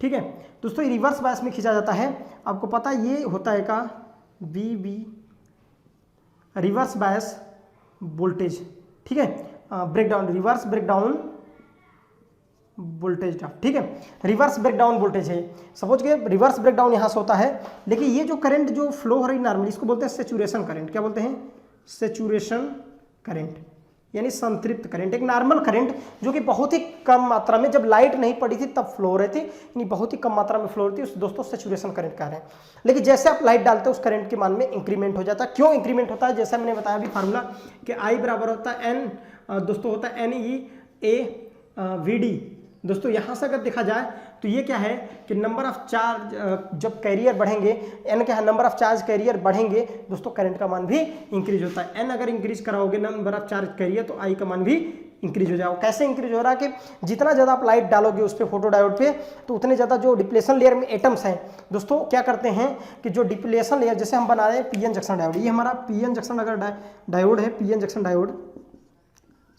ठीक है दोस्तों, ये रिवर्स बायस में खींचा जाता है। आपको पता है ये होता है का वीबी, रिवर्स बायस वोल्टेज। ठीक है, breakdown, reverse breakdown voltage drop. ठीक है, रिवर्स ब्रेकडाउन वोल्टेज है। सपोज के रिवर्स ब्रेकडाउन यहाँ से होता है, लेकिन ये जो करंट जो फ्लो हो रही नॉर्मली, इसको बोलते हैं सेचुरेशन करंट। क्या बोलते हैं? सेचुरेशन करंट, यानी संतृप्त करंट, एक नॉर्मल करंट जो कि बहुत ही कम मात्रा में, जब लाइट नहीं पड़ी थी तब फ्लो हो रही थी, यानी बहुत ही कम मात्रा में फ्लो हो रही थी, दोस्तों सेचुरेशन करंट कह रहे हैं। लेकिन जैसे आप लाइट डालते हो उस करंट के मान में इंक्रीमेंट हो जाता है। क्यों इंक्रीमेंट होता है? जैसा मैंने बताया अभी फार्मूला कि आई बराबर होता है एन, दोस्तों होता है NE/A/VD। दोस्तों यहाँ से अगर देखा जाए तो ये क्या है कि नंबर ऑफ चार्ज, जब कैरियर बढ़ेंगे, एन क्या है, नंबर ऑफ चार्ज कैरियर बढ़ेंगे दोस्तों, करंट का मान भी इंक्रीज होता है। एन अगर इंक्रीज कराओगे नंबर ऑफ चार्ज कैरियर तो आई का मान भी इंक्रीज हो जाएगा। कैसे इंक्रीज हो रहा है कि जितना ज़्यादा आप लाइट डालोगे उस पर फोटो डायोड पे, तो उतने ज़्यादा जो डिप्लेशन लेयर में एटम्स हैं दोस्तों, क्या करते हैं कि जो डिप्लेशन लेयर, जैसे हम बना रहे हैं पीएन जंक्शन डायोड, ये हमारा पीएन जंक्शन अगर डायोड है, पीएन जंक्शन डायोड।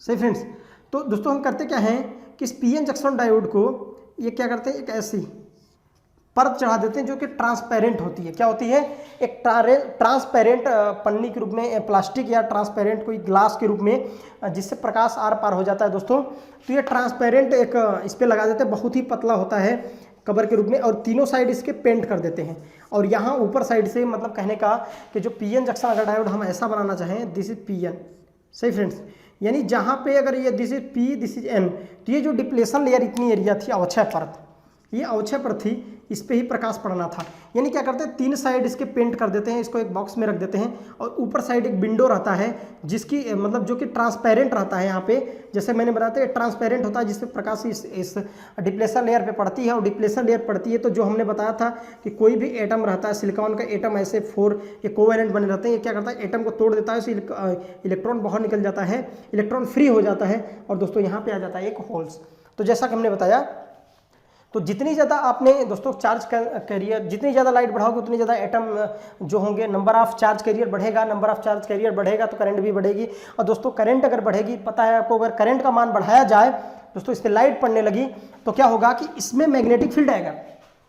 सही फ्रेंड्स, तो दोस्तों हम करते क्या हैं कि इस पीएन जंक्शन डायोड को ये क्या करते हैं, एक ऐसी परत चढ़ा देते हैं जो कि ट्रांसपेरेंट होती है। क्या होती है? एक ट्रांसपेरेंट पन्नी के रूप में, प्लास्टिक या ट्रांसपेरेंट कोई ग्लास के रूप में, जिससे प्रकाश आर पार हो जाता है दोस्तों। तो ये ट्रांसपेरेंट एक इस पर लगा देते हैं, बहुत ही पतला होता है कवर के रूप में, और तीनों साइड इसके पेंट कर देते हैं। और यहाँ ऊपर साइड से, मतलब कहने का कि जो पीएन जंक्शन अगर डायोड हम ऐसा बनाना चाहें, दिस इज पीएन, सही फ्रेंड्स, यानी जहाँ पे अगर ये this is P, this is an, तो ये जो डिप्लेशन लेयर इतनी एरिया थी, अवक्षय परत, ये अवक्षय परत थी, इस पे ही प्रकाश पड़ना था। यानी क्या करते हैं, तीन साइड इसके पेंट कर देते हैं, इसको एक बॉक्स में रख देते हैं, और ऊपर साइड एक विंडो रहता है जिसकी मतलब जो कि ट्रांसपेरेंट रहता है। यहाँ पे जैसे मैंने बताया था ट्रांसपेरेंट होता है, जिससे प्रकाश इस डिप्लेशन लेयर पे पड़ती है, और डिप्लेशन लेयर पड़ती है तो जो हमने बताया था कि कोई भी एटम रहता है, सिलिकॉन का एटम ऐसे 4 ये कोवेलेंट बने रहते हैं, ये क्या करता है, एटम को तोड़ देता है, उससे इलेक्ट्रॉन बाहर निकल जाता है, इलेक्ट्रॉन फ्री हो जाता है, और दोस्तों यहाँ पे आ जाता है एक होल्स। तो जैसा कि हमने बताया, तो जितनी ज़्यादा आपने दोस्तों चार्ज कैरियर, जितनी ज़्यादा लाइट बढ़ाओगे उतनी ज़्यादा एटम जो होंगे, नंबर ऑफ चार्ज कैरियर बढ़ेगा, नंबर ऑफ चार्ज कैरियर बढ़ेगा तो करंट भी बढ़ेगी। और दोस्तों करंट अगर बढ़ेगी, पता है आपको, अगर करंट का मान बढ़ाया जाए दोस्तों, इस पर लाइट पड़ने लगी तो क्या होगा कि इसमें मैग्नेटिक फील्ड आएगा।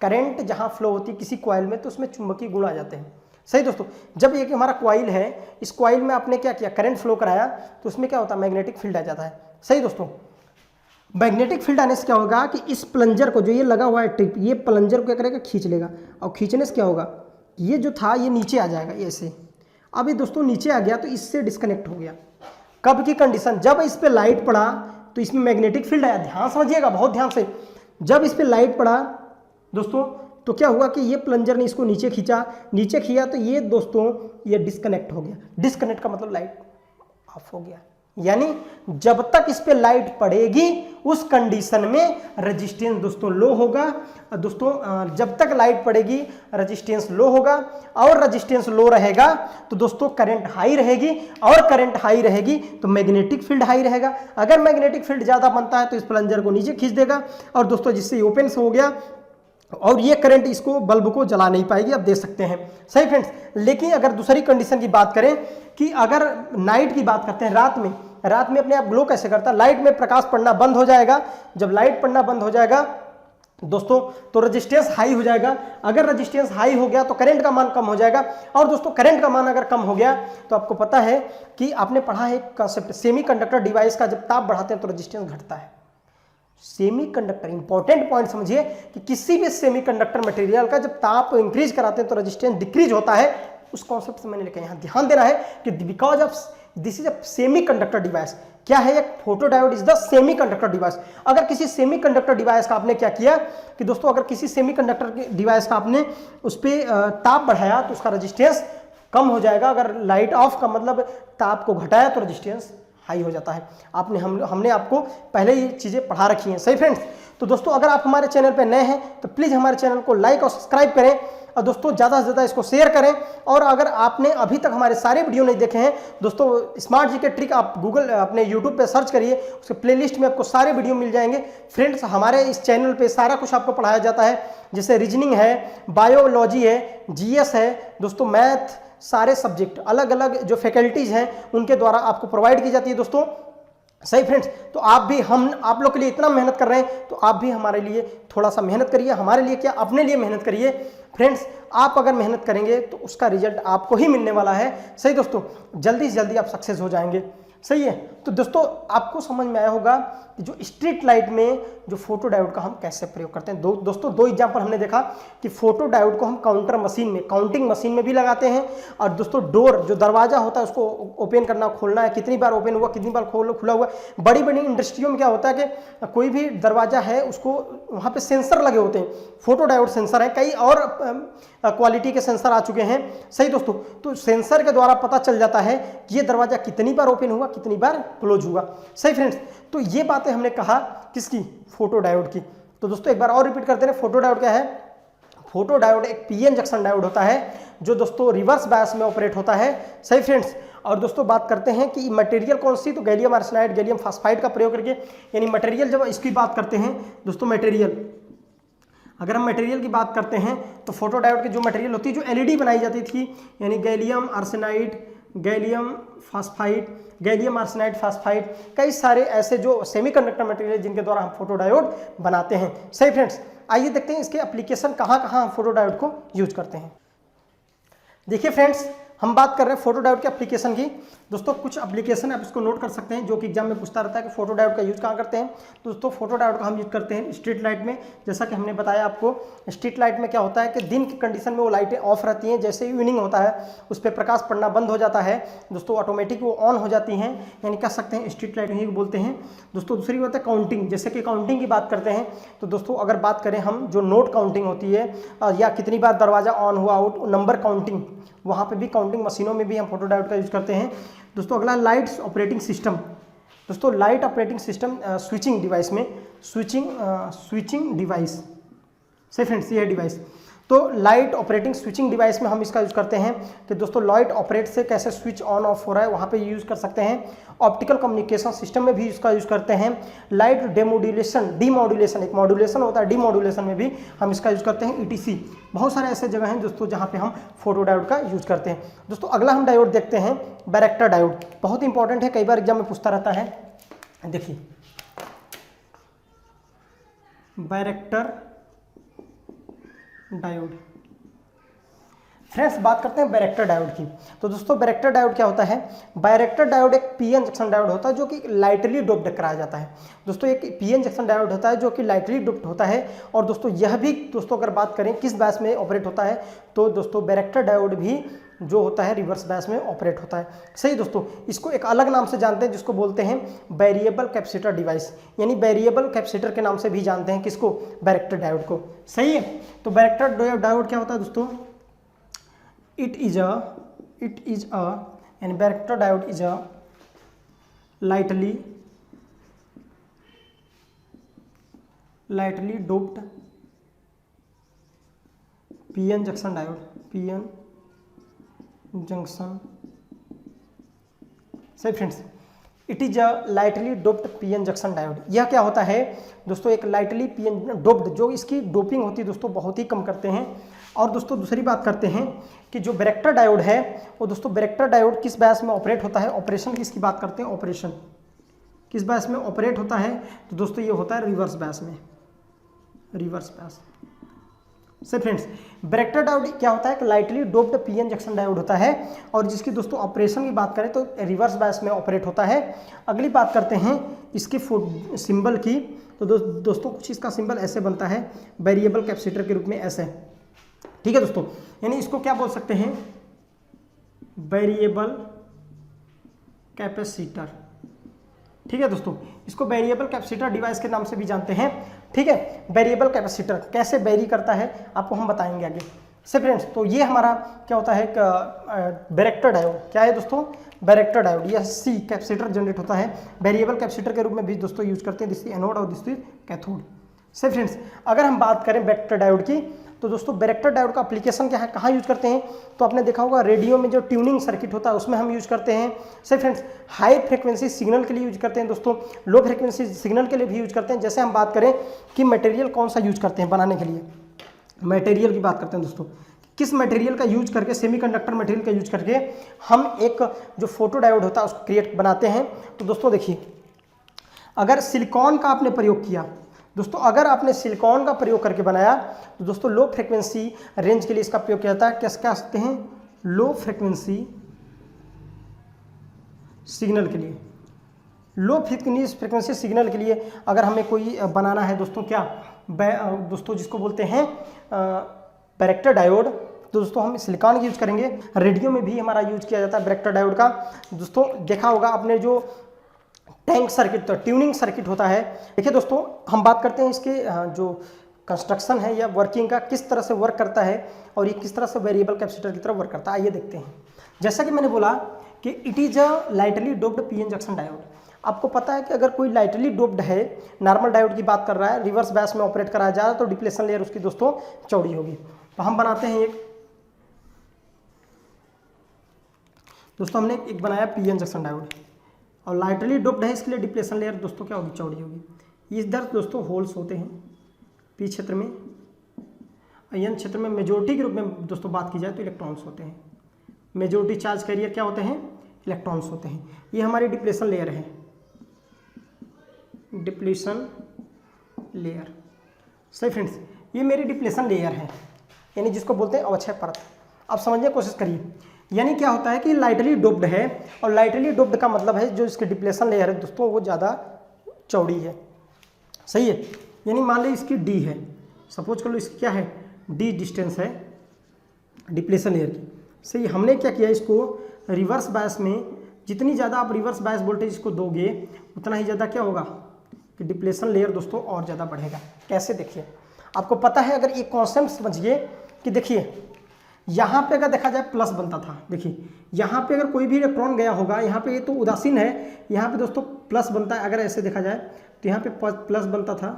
करंट जहाँ फ्लो होती है किसी कॉइल में तो उसमें चुंबकीय गुण आ जाते हैं, सही दोस्तों। जब ये कि हमारा कॉइल है, इस कॉइल में आपने क्या किया, करंट फ्लो कराया, तो उसमें क्या होता है, मैग्नेटिक फील्ड आ जाता है, सही दोस्तों। मैग्नेटिक फील्ड आने से क्या होगा कि इस प्लंजर को, जो ये लगा हुआ है टिप, ये प्लंजर को क्या करेगा, खींच लेगा, और खींचने से क्या होगा, ये जो था ये नीचे आ जाएगा, ये ऐसे। अब ये दोस्तों नीचे आ गया तो इससे डिस्कनेक्ट हो गया। कब की कंडीशन, जब इस पर लाइट पड़ा तो इसमें मैग्नेटिक फील्ड आया, ध्यान समझिएगा बहुत ध्यान से। जब इस पर लाइट पड़ा दोस्तों तो क्या हुआ कि ये प्लंजर ने इसको नीचे खींचा, नीचे खींचा तो ये दोस्तों ये डिस्कनेक्ट हो गया। डिस्कनेक्ट का मतलब लाइट ऑफ हो गया। यानी जब तक इस पे लाइट पड़ेगी उस कंडीशन में रेजिस्टेंस दोस्तों लो होगा। दोस्तों जब तक लाइट पड़ेगी रेजिस्टेंस लो होगा, और रेजिस्टेंस लो रहेगा तो दोस्तों करंट हाई रहेगी, और करंट हाई रहेगी तो मैग्नेटिक फील्ड हाई रहेगा। अगर मैग्नेटिक फील्ड ज़्यादा बनता है तो इस प्लंजर को नीचे खींच देगा, और दोस्तों जिससे ओपन हो गया, और ये करंट इसको बल्ब को जला नहीं पाएगी, आप देख सकते हैं, सही फ्रेंड्स। लेकिन अगर दूसरी कंडीशन की बात करें कि अगर नाइट की बात करते हैं, रात में अपने आप ग्लो कैसे करता है, लाइट में प्रकाश पड़ना बंद हो जाएगा। जब लाइट पड़ना बंद हो जाएगा दोस्तों तो रेजिस्टेंस हाई हो जाएगा। अगर रेजिस्टेंस हाई हो गया तो करंट का मान कम हो जाएगा, और दोस्तों करंट का मान अगर कम हो गया तो आपको पता है कि आपने पढ़ा है कंसेप्ट, सेमीकंडक्टर डिवाइस का जब ताप बढ़ाते हैं तो रेजिस्टेंस घटता है। सेमीकंडक्टर, इंपॉर्टेंट पॉइंट समझिए कि किसी भी सेमीकंडक्टर मटेरियल का जब ताप इंक्रीज कराते हैं तो रेजिस्टेंस डिक्रीज होता है। उस कॉन्सेप्ट से मैंने लिखा, यहाँ ध्यान देना है कि because of this is a semiconductor device. क्या है, एक photodiode is the semiconductor device. अगर किसी सेमीकंडक्टर डिवाइस का आपने क्या किया कि दोस्तों, अगर किसी सेमीकंडक्टर डिवाइस का आपने उस पर ताप बढ़ाया तो उसका रेजिस्टेंस कम हो जाएगा। अगर लाइट ऑफ का मतलब ताप को घटाया तो रेजिस्टेंस हाई हो जाता है। हमने आपको पहले ये चीज़ें पढ़ा रखी हैं, सही फ्रेंड्स। तो दोस्तों अगर आप हमारे चैनल पर नए हैं तो प्लीज़ हमारे चैनल को लाइक और सब्सक्राइब करें, और दोस्तों ज़्यादा से ज़्यादा इसको शेयर करें। और अगर आपने अभी तक हमारे सारे वीडियो नहीं देखे हैं दोस्तों, स्मार्ट जीके ट्रिक आप गूगल अपने यूट्यूब पे सर्च करिए, उसके प्लेलिस्ट में आपको सारे वीडियो मिल जाएंगे। फ्रेंड्स हमारे इस चैनल पे सारा कुछ आपको पढ़ाया जाता है, जैसे रीजनिंग है, बायोलॉजी है, जीएस है दोस्तों, मैथ, सारे सब्जेक्ट अलग अलग जो फैकल्टीज़ हैं उनके द्वारा आपको प्रोवाइड की जाती है दोस्तों, सही फ्रेंड्स। तो आप भी, हम आप लोग के लिए इतना मेहनत कर रहे हैं तो आप भी हमारे लिए थोड़ा सा मेहनत करिए, हमारे लिए क्या, अपने लिए मेहनत करिए फ्रेंड्स। आप अगर मेहनत करेंगे तो उसका रिजल्ट आपको ही मिलने वाला है, सही दोस्तों। जल्दी से जल्दी आप सक्सेस हो जाएंगे, सही है। तो दोस्तों आपको समझ में आया होगा कि जो स्ट्रीट लाइट में जो फोटो डायोड का हम कैसे प्रयोग करते हैं। दोस्तों दो एग्जांपल हमने देखा कि फोटो डायोड को हम काउंटर मशीन में, काउंटिंग मशीन में भी लगाते हैं, और दोस्तों डोर जो दरवाजा होता है उसको ओपन करना खोलना है, कितनी बार ओपन हुआ, कितनी बार खुला हुआ। बड़ी बड़ी इंडस्ट्रियों में क्या होता है कि कोई भी दरवाजा है उसको वहाँ पे सेंसर लगे होते हैं, फोटो डायोड सेंसर है, कई और क्वालिटी के सेंसर आ चुके हैं, सही दोस्तों। तो सेंसर के द्वारा पता चल जाता है कि ये दरवाजा कितनी बार ओपन हुआ, कितनी बार क्लोज हुआ, सही फ्रेंड्स। तो ये बातें हमने कहा किसकी, फोटो डायोड की। तो दोस्तों एक बार और रिपीट करते हैं, फोटो डायोड क्या है। फोटो डायोड एक पीएन जंक्शन डायोड होता है जो दोस्तों रिवर्स बायस में ऑपरेट होता है, सही फ्रेंड्स। और दोस्तों बात करते हैं कि मटेरियल कौन सी, तो गैलियम आर्सेनाइड, गैलियम फास्फाइड का प्रयोग करके, यानी मटेरियल जब इसकी बात करते हैं दोस्तों, मटेरियल अगर हम मटेरियल की बात करते हैं तो फोटो डायोड की जो मटेरियल होती है, जो एलईडी बनाई जाती थी, यानी gallium arsenide, gallium phosphide, gallium arsenide phosphide, कई सारे ऐसे जो सेमीकंडक्टर मटेरियल जिनके द्वारा हम फोटोडायोड बनाते हैं। सही फ्रेंड्स, आइए देखते हैं इसके एप्लीकेशन कहाँ कहाँ हम फोटोडायोड को यूज करते हैं। देखिए फ्रेंड्स, हम बात कर रहे हैं फोटोडायोड के एप्लीकेशन की। दोस्तों कुछ एप्लीकेशन आप इसको नोट कर सकते हैं जो कि एग्जाम में पूछता रहता है कि फोटोडायोड का यूज कहाँ करते हैं। तो दोस्तों फोटोडायोड का हम यूज करते हैं स्ट्रीट लाइट में। जैसा कि हमने बताया आपको, स्ट्रीट लाइट में क्या होता है कि दिन की कंडीशन में वो लाइटें ऑफ रहती हैं, जैसे इवनिंग होता है उस पर प्रकाश पड़ना बंद हो जाता है दोस्तों, ऑटोमेटिक वो ऑन हो जाती हैं, यानी कह सकते हैं स्ट्रीट लाइट ही बोलते हैं दोस्तों। दूसरी बात है काउंटिंग, जैसे कि काउंटिंग की बात करते हैं तो दोस्तों अगर बात करें हम जो नोट काउंटिंग होती है या कितनी बार दरवाजा ऑन हुआ आउट, नंबर काउंटिंग, वहाँ पे भी काउंटिंग मशीनों में भी हम फोटोडायोड का यूज करते हैं दोस्तों। अगला लाइट्स ऑपरेटिंग सिस्टम। दोस्तों light operating system switching device में, स्विचिंग डिवाइस से फ्रेंड्स ये डिवाइस, तो लाइट ऑपरेटिंग स्विचिंग डिवाइस में हम इसका यूज करते हैं कि दोस्तों लाइट ऑपरेट से कैसे स्विच ऑन ऑफ हो रहा है वहाँ पे यूज कर सकते हैं। ऑप्टिकल कम्युनिकेशन सिस्टम में भी इसका यूज करते हैं। लाइट डेमोड्यूलेशन, डीमॉड्यूलेशन, एक मॉड्यूलेशन होता है, डीमॉड्यूलेशन में भी हम इसका यूज करते हैं। ETC, बहुत सारे ऐसे जगह हैं दोस्तों जहाँ पे हम फोटोडायोड का यूज करते हैं। दोस्तों अगला हम डायोड देखते हैं, बैरेक्टर डायोड, बहुत इंपॉर्टेंट है, कई बार एग्जाम में पूछता रहता है। देखिए बैरेक्टर डायोड, फ्रेंड्स बात करते हैं बैरेक्टर डायोड की। तो दोस्तों बैरेक्टर डायोड क्या होता है? बैरेक्टर डायोड एक पीएन जंक्शन डायोड होता है जो कि लाइटली डोप्ड कराया जाता है दोस्तों। एक पीएन जंक्शन डायोड होता है जो कि लाइटली डोप्ड होता है। और दोस्तों यह भी दोस्तों अगर बात करें किस बैच में ऑपरेट होता है तो दोस्तों बैरेक्टर डायोड भी जो होता है रिवर्स बैच में ऑपरेट होता है। सही दोस्तों, इसको एक अलग नाम से जानते हैं जिसको बोलते हैं वेरिएबल कैपेसिटर डिवाइस, यानी वेरिएबल कैपेसिटर के नाम से भी जानते हैं किसको? बैरेक्टर डायोड को। सही है, तो बैरेक्टर डायोड क्या होता है दोस्तों? it is a and varactor diode is a lightly doped PN junction diode, PN junction. सही friends, it is a lightly doped PN junction diode. यह क्या होता है दोस्तों? एक लाइटली पीएन डोप्ड, जो इसकी डोपिंग होती है दोस्तों बहुत ही कम करते हैं। और दोस्तों दूसरी बात करते हैं कि जो बैरेक्टर डायोड है वो दोस्तों बैरेक्टर डायोड किस बैच में ऑपरेट होता है? ऑपरेशन किसकी बात करते हैं? ऑपरेशन किस बैच में ऑपरेट होता है? तो दोस्तों ये होता है रिवर्स बैच में, रिवर्स बैच से। फ्रेंड्स बैरेक्टर डायोड क्या होता है? कि lightly doped PN junction diode होता है और जिसकी दोस्तों ऑपरेशन की बात करें तो रिवर्स बैच में ऑपरेट होता है। अगली बात करते हैं इसके सिंबल की। तो दोस्तों कुछ इसका सिंबल ऐसे बनता है वेरिएबल कैपेसिटर के रूप में, ऐसे। ठीक है दोस्तों, यानी इसको क्या बोल सकते हैं? Variable capacitor. ठीक है दोस्तों, इसको वेरिएबल कैपेसिटर डिवाइस के नाम से भी जानते हैं। ठीक है, वेरिएबल कैपेसिटर कैसे वेरी करता है आपको हम बताएंगे आगे से। फ्रेंड्स तो ये हमारा क्या होता है? Varactor diode. क्या है दोस्तों? Varactor diode. यह सी कैपेसिटर जनरेट होता है, वेरिएबल कैपेसिटर के रूप में भी दोस्तों यूज करते हैं, दिस एनोड और दिस कैथोड। से फ्रेंड्स अगर हम बात करें बैरेक्टर डायोड की तो दोस्तों बैरेक्टर डायोड का एप्लीकेशन क्या है, कहाँ यूज करते हैं? तो आपने देखा होगा रेडियो में जो ट्यूनिंग सर्किट होता है उसमें हम यूज करते हैं। सही फ्रेंड्स, हाई फ्रिक्वेंसी सिग्नल के लिए यूज करते हैं दोस्तों, लो फ्रिक्वेंसी सिग्नल के लिए भी यूज करते हैं। जैसे हम बात करें कि मटेरियल कौन सा यूज करते हैं बनाने के लिए, मटेरियल की बात करते हैं दोस्तों, किस मटेरियल का यूज करके, सेमीकंडक्टर मटेरियल का यूज करके हम एक जो फोटो डायोड होता है उसको क्रिएट बनाते हैं। तो दोस्तों देखिए, अगर सिलिकॉन का आपने प्रयोग किया दोस्तों, अगर आपने सिलिकॉन का प्रयोग करके बनाया तो दोस्तों लो फ्रिक्वेंसी रेंज के लिए इसका प्रयोग किया जाता है। कैसे कह सकते हैं? लो फ्रिक्वेंसी सिग्नल के लिए, लो फ्रिक्वेंसी सिग्नल के लिए अगर हमें कोई बनाना है दोस्तों, क्या दोस्तों जिसको बोलते हैं बैरेक्टर डायोड, तो दोस्तों हम सिलिकॉन यूज करेंगे। रेडियो में भी हमारा यूज किया जाता है बैरेक्टर डायोड का। दोस्तों देखा होगा आपने जो टैंक सर्किट, तो ट्यूनिंग सर्किट होता है। देखिए दोस्तों हम बात करते हैं इसके जो कंस्ट्रक्शन है या वर्किंग का, किस तरह से वर्क करता है और ये किस तरह से वेरिएबल कैपेसिटर की तरह वर्क करता है, आइए देखते हैं। जैसा कि मैंने बोला कि it is a lightly doped PN junction diode. आपको पता है कि अगर कोई लाइटली डोप्ड है, नॉर्मल डायोड की बात कर रहा है, रिवर्स बैच में ऑपरेट कराया जा रहा है, तो डिप्लेशन लेयर उसकी दोस्तों चौड़ी होगी। तो हम बनाते हैं एक, दोस्तों हमने एक बनाया पीएन जंक्शन डायोड और लाइटली डोप्ड है, इसके लिए डिप्लेशन लेयर दोस्तों क्या होगी? चौड़ी होगी। इधर दोस्तों होल्स होते हैं पी क्षेत्र में, एन क्षेत्र में मेजोरिटी के रूप में दोस्तों बात की जाए तो इलेक्ट्रॉन्स होते हैं। मेजोरिटी चार्ज कैरियर क्या होते हैं, इलेक्ट्रॉन्स होते हैं। ये हमारी डिप्लेशन लेयर है, डिप्लेशन लेयर। सही फ्रेंड्स, ये मेरी डिप्लेशन लेयर है, यानी जिसको बोलते हैं अवक्षय परत। अब समझने की कोशिश करिए, यानी क्या होता है कि लाइटली डोप्ड है, और लाइटली डोप्ड का मतलब है जो इसकी डिप्लेशन लेयर है दोस्तों वो ज़्यादा चौड़ी है। सही है, यानी मान लीजिए इसकी डी है, सपोज कर लो इसकी क्या है, डी डिस्टेंस है डिप्लेशन लेयर की। सही, हमने क्या किया, इसको रिवर्स बायस में जितनी ज़्यादा आप रिवर्स बायस वोल्टेज इसको दोगे उतना ही ज़्यादा क्या होगा कि डिप्लेशन लेयर दोस्तों और ज़्यादा बढ़ेगा। कैसे, देखिए आपको पता है, अगर एक कॉन्सेप्ट समझिए कि देखिए यहाँ पे अगर देखा जाए प्लस बनता था, देखिए यहाँ पे अगर कोई भी इलेक्ट्रॉन गया होगा, यहाँ पे ये तो उदासीन है, यहाँ पे दोस्तों प्लस बनता है। अगर ऐसे देखा जाए तो यहाँ पे प्लस बनता था,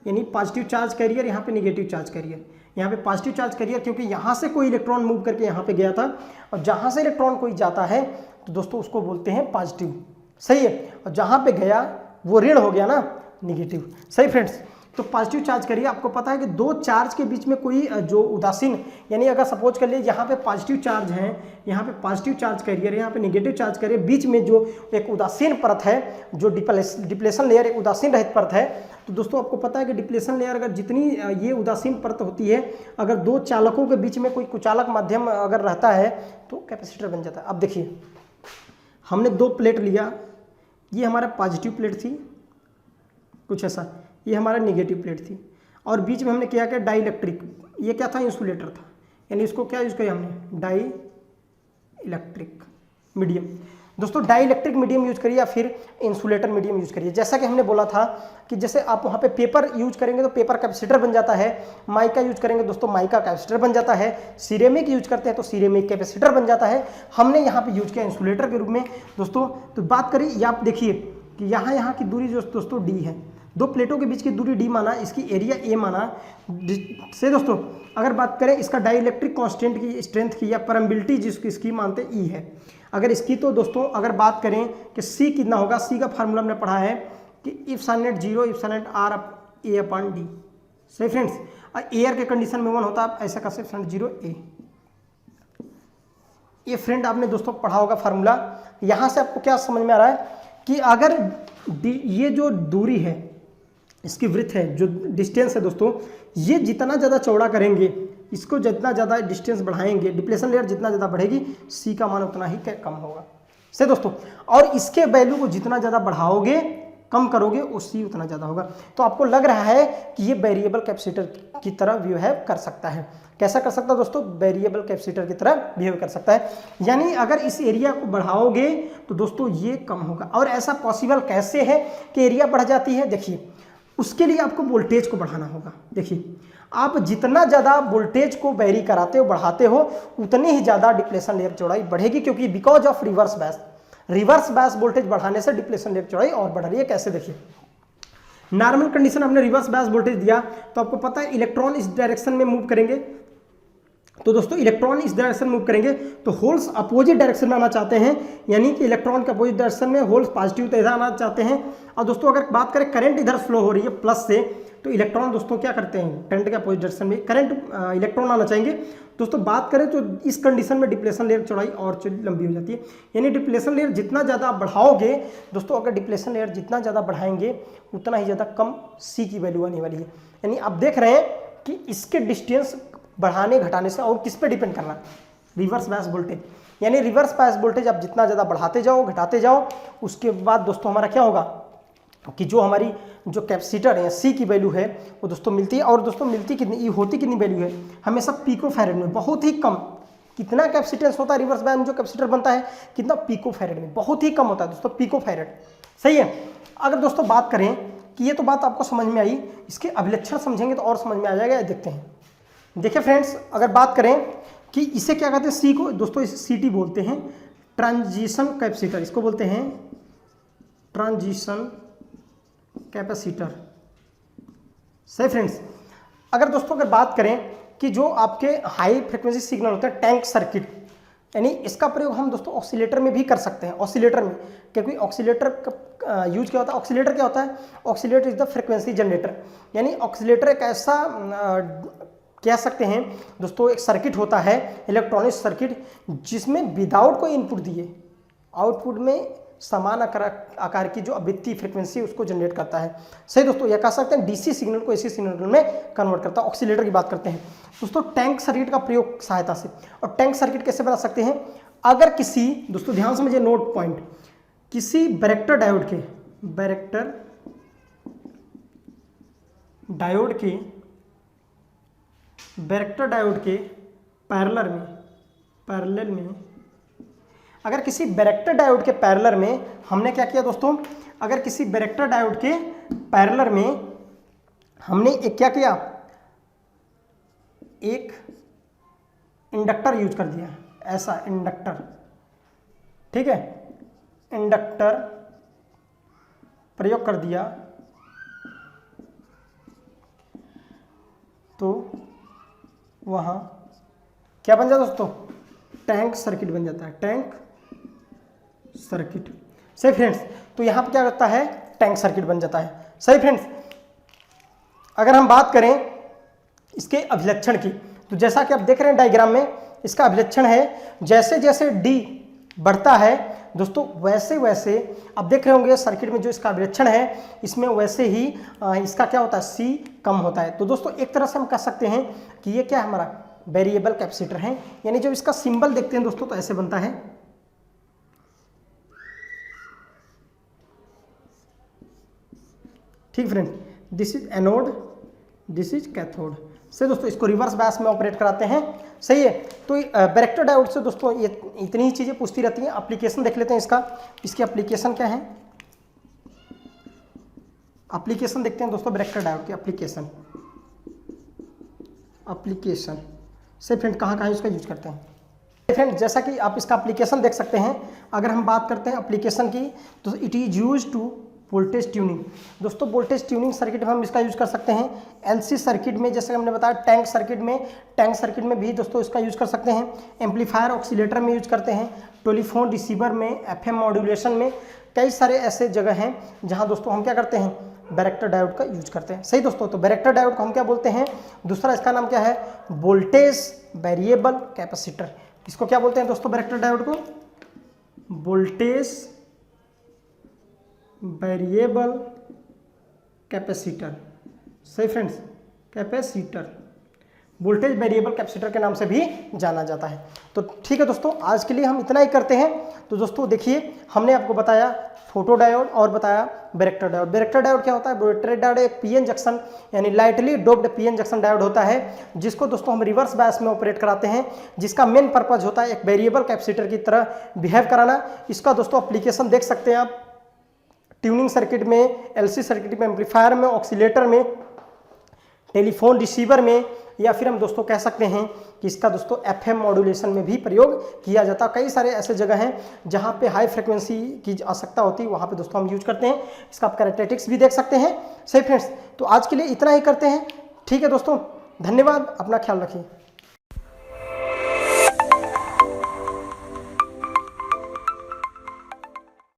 यानी पॉजिटिव चार्ज कैरियर, यहाँ पे निगेटिव चार्ज कैरियर, यहाँ पे पॉजिटिव चार्ज कैरियर, क्योंकि यहाँ से कोई इलेक्ट्रॉन मूव करके यहाँ पे गया था, और जहाँ से इलेक्ट्रॉन कोई जाता है तो दोस्तों उसको बोलते हैं पॉजिटिव। सही है, और जहाँ पे गया वो ऋण हो गया ना, निगेटिव। सही फ्रेंड्स, तो पॉजिटिव चार्ज करिए, आपको पता है कि दो चार्ज के बीच में कोई जो उदासीन, यानी अगर सपोज कर लिए यहाँ पे पॉजिटिव चार्ज है, यहाँ पे पॉजिटिव चार्ज कैरियर, यहाँ पे नेगेटिव चार्ज कैरियर, बीच में जो एक उदासीन परत है, जो डिप्लेशन लेयर एक उदासीन रहित परत है, तो दोस्तों आपको पता है कि डिप्लेशन लेयर अगर जितनी ये उदासीन परत होती है, अगर दो चालकों के बीच में कोई कुचालक माध्यम अगर रहता है तो कैपेसिटर बन जाता है। अब देखिए हमने दो प्लेट लिया, ये हमारा पॉजिटिव प्लेट थी कुछ ऐसा, ये हमारा नेगेटिव प्लेट थी, और बीच में हमने क्या किया, डाई इलेक्ट्रिक, ये क्या था, इंसुलेटर था, यानी इसको क्या यूज़ किया हमने, डाई इलेक्ट्रिक मीडियम। दोस्तों डाई इलेक्ट्रिक मीडियम यूज करिए या फिर इंसुलेटर मीडियम यूज करिए। जैसा कि हमने बोला था कि जैसे आप वहाँ पे पेपर यूज करेंगे तो पेपर कैपेसिटर बन जाता है, माइका यूज करेंगे दोस्तों माइका कैपेसिटर बन जाता है, सिरेमिक यूज करते हैं तो सिरेमिक कैपेसिटर बन जाता है। हमने यहाँ पे यूज किया इंसुलेटर के रूप में दोस्तों। तो बात करें, या आप देखिए कि यहाँ की दूरी जो दोस्तों डी है, दो प्लेटों के बीच की दूरी डी माना, इसकी एरिया ए माना से दोस्तों। अगर बात करें इसका डाइलेक्ट्रिक कांस्टेंट की स्ट्रेंथ की या परमिबिलिटी जिसकी इसकी मानते ई है, अगर इसकी तो दोस्तों अगर बात करें कि सी कितना होगा, सी का फार्मूला हमने पढ़ा है कि epsilon 0 epsilon r A upon d. सही फ्रेंड्स, एयर के कंडीशन में 1 होता है, आप ऐसा कर सकते 0 ए। ये फ्रेंड आपने दोस्तों पढ़ा होगा फार्मूला। यहाँ से आपको क्या समझ में आ रहा है कि अगर ये जो दूरी है, इसकी वृत्त है, जो डिस्टेंस है दोस्तों, ये जितना ज़्यादा चौड़ा करेंगे, इसको जितना ज़्यादा डिस्टेंस बढ़ाएंगे, डिप्लेशन लेयर जितना ज़्यादा बढ़ेगी, सी का मान उतना ही कम होगा। से दोस्तों, और इसके वैल्यू को जितना ज़्यादा बढ़ाओगे कम करोगे उससे उतना ज़्यादा होगा। तो आपको लग रहा है कि ये वेरिएबल कैपेसिटर की तरह बिहेव कर सकता है। कैसा कर सकता है दोस्तों? वेरिएबल कैपेसिटर की तरह बिहेव कर सकता है। यानी अगर इस एरिया को बढ़ाओगे तो दोस्तों ये कम होगा। और ऐसा पॉसिबल कैसे है कि एरिया बढ़ जाती है? देखिए, उसके लिए आपको वोल्टेज को बढ़ाना होगा। देखिए, आप जितना ज़्यादा वोल्टेज को वेरी कराते हो, बढ़ाते हो, उतनी ही ज़्यादा डिप्लेशन लेयर चौड़ाई बढ़ेगी, क्योंकि because of reverse bias voltage बढ़ाने से डिप्लेशन लेयर चौड़ाई और बढ़ रही है। कैसे? देखिए, नॉर्मल कंडीशन आपने रिवर्स बायस वोल्टेज दिया तो आपको पता है इलेक्ट्रॉन इस डायरेक्शन में मूव करेंगे। तो दोस्तों इलेक्ट्रॉन इस डायरेक्शन मूव करेंगे तो होल्स अपोजिट डायरेक्शन में आना चाहते हैं, यानी कि इलेक्ट्रॉन के अपोजिट डायरेक्शन में होल्स पॉजिटिव इधर आना चाहते हैं। और दोस्तों अगर बात करें करंट इधर फ्लो हो रही है प्लस से, तो इलेक्ट्रॉन दोस्तों क्या करते हैं? करंट के अपोजिट डायरेक्शन में करंट इलेक्ट्रॉन आना चाहेंगे। दोस्तों बात करें तो इस कंडीशन में डिप्लेशन लेयर चौड़ाई और लंबी हो जाती है। यानी डिप्लेशन लेयर जितना ज़्यादा बढ़ाओगे दोस्तों, अगर डिप्लेशन लेयर जितना ज़्यादा बढ़ाएंगे उतना ही ज़्यादा कम सी की वैल्यू आने वाली है। यानी आप देख रहे हैं कि इसके डिस्टेंस बढ़ाने घटाने से और किस पे डिपेंड करना? Reverse bias voltage. यानी रिवर्स बायस वोल्टेज आप जितना ज़्यादा बढ़ाते जाओ, घटाते जाओ, उसके बाद दोस्तों हमारा क्या होगा कि जो हमारी जो कैपेसिटर है सी की वैल्यू है वो दोस्तों मिलती है। और दोस्तों मिलती कितनी, होती कितनी वैल्यू है? हमेशा पिकोफैरेड में, बहुत ही कम। कितना कैपेसिटेंस होता है रिवर्स बायस में जो कैपेसिटर बनता है? कितना? पिकोफैरेड में, बहुत ही कम होता है दोस्तों, पिकोफैरेड। सही है। अगर दोस्तों बात करें कि ये तो बात आपको समझ में आई, इसके अभिलक्षण समझेंगे तो और समझ में आ जाएगा। देखते हैं। देखिए फ्रेंड्स, अगर बात करें कि इसे क्या कहते हैं, सी को दोस्तों इसे सीटी बोलते हैं, ट्रांजिशन कैपेसिटर, इसको बोलते हैं ट्रांजिशन कैपेसिटर। सही फ्रेंड्स। अगर दोस्तों अगर बात करें कि जो आपके हाई फ्रिक्वेंसी सिग्नल होते हैं, टैंक सर्किट, यानी इसका प्रयोग हम दोस्तों ऑसिलेटर में भी कर सकते हैं। ऑसिलेटर में, क्योंकि ऑसिलेटर का यूज क्या होता है? ऑसिलेटर क्या होता है? Oscillator is the frequency generator. यानी ऑसिलेटर एक ऐसा कह सकते हैं दोस्तों एक सर्किट होता है इलेक्ट्रॉनिक सर्किट, जिसमें विदाउट कोई इनपुट दिए आउटपुट में समान आकार की जो आवृत्ति फ्रीक्वेंसी उसको जनरेट करता है। सही दोस्तों, यह कह सकते हैं डीसी सिग्नल को एसी सिग्नल में कन्वर्ट करता है। ऑक्सीलेटर की बात करते हैं दोस्तों, टैंक सर्किट का प्रयोग सहायता से। और टैंक सर्किट कैसे बना सकते हैं? अगर किसी, दोस्तों ध्यान से मुझे नोट पॉइंट, किसी बैरेक्टर डायोड के पैरेलल में अगर किसी बैरेक्टर डायोड के पैरेलल में हमने क्या किया दोस्तों, अगर किसी बैरेक्टर डायोड के पैरेलल में हमने क्या किया, एक इंडक्टर यूज कर दिया, ऐसा इंडक्टर, ठीक है, इंडक्टर प्रयोग कर दिया, तो वहां क्या बन जाता दोस्तों? टैंक सर्किट बन जाता है, टैंक सर्किट। सही फ्रेंड्स, तो यहां पर क्या होता है? टैंक सर्किट बन जाता है। सही फ्रेंड्स, अगर हम बात करें इसके अभिलक्षण की, तो जैसा कि आप देख रहे हैं डायग्राम में, इसका अभिलक्षण है जैसे जैसे डी बढ़ता है दोस्तों, वैसे वैसे आप देख रहे होंगे सर्किट में जो इसका अभिलक्षण है, इसमें वैसे ही इसका क्या होता है? सी कम होता है। तो दोस्तों एक तरह से हम कह सकते हैं कि ये क्या है? हमारा वेरिएबल कैपेसिटर है। यानी जब इसका सिंबल देखते हैं दोस्तों तो ऐसे बनता है, ठीक friend, this is anode, this is cathode. सही दोस्तों, इसको रिवर्स बायस में ऑपरेट कराते हैं। सही है, तो बैरेक्टर डायोड से दोस्तों ये इतनी ही चीजें पूछती रहती हैं। एप्लीकेशन देख लेते हैं इसका, इसकी एप्लीकेशन क्या है? एप्लीकेशन देखते हैं दोस्तों बैरेक्टर डायोड की एप्लीकेशन से फ्रेंड कहाँ इसका यूज करते हैं। फ्रेंड जैसा कि आप इसका एप्लीकेशन देख सकते हैं, अगर हम बात करते हैं एप्लीकेशन की, तो it is use to voltage tuning. दोस्तों वोल्टेज ट्यूनिंग सर्किट में हम इसका यूज कर सकते हैं। एलसी सर्किट में, जैसे हमने बताया, टैंक सर्किट में भी दोस्तों इसका यूज कर सकते हैं। एम्पलीफायर ऑक्सीलेटर में यूज करते हैं, टेलीफोन रिसीवर में, एफएम मॉड्यूलेशन में, कई सारे ऐसे जगह हैं जहां दोस्तों हम क्या करते हैं? बैरेक्टर डायोड का यूज करते हैं। सही दोस्तों, तो बैरेक्टर डायोड को हम क्या बोलते हैं? दूसरा इसका नाम क्या है? Voltage variable capacitor. इसको क्या बोलते हैं दोस्तों? बैरेक्टर डायोड को वोल्टेज वेरिएबल कैपेसिटर। सही friends, capacitor, voltage variable capacitor के नाम से भी जाना जाता है। तो ठीक है दोस्तों, आज के लिए हम इतना ही करते हैं। तो दोस्तों देखिए, हमने आपको बताया फोटो डायोड और बताया बैरेक्टर डायोड। बैरेक्टर डायोड क्या होता है? बैरेक्टर डायोड एक पीएन जंक्शन यानी lightly doped PN junction diode होता है, जिसको दोस्तों हम रिवर्स बायस में ऑपरेट कराते हैं, जिसका मेन पर्पज होता है एक वेरिएबल कैपेसिटर की तरह बिहेव कराना। इसका दोस्तों एप्लीकेशन देख सकते हैं आप, ट्यूनिंग सर्किट में, एलसी सर्किट में, एम्पलीफायर में, ऑक्सीलेटर में, टेलीफोन रिसीवर में, या फिर हम दोस्तों कह सकते हैं कि इसका दोस्तों एफएम मॉड्यूलेशन में भी प्रयोग किया जाता है। कई सारे ऐसे जगह हैं जहां पे हाई फ्रिक्वेंसी की आवश्यकता होती है, वहां पे दोस्तों हम यूज करते हैं। इसका आप कैरेक्टरिस्टिक्स भी देख सकते हैं। सही फ्रेंड्स, तो आज के लिए इतना ही करते हैं। ठीक है दोस्तों, धन्यवाद, अपना ख्याल रखिए।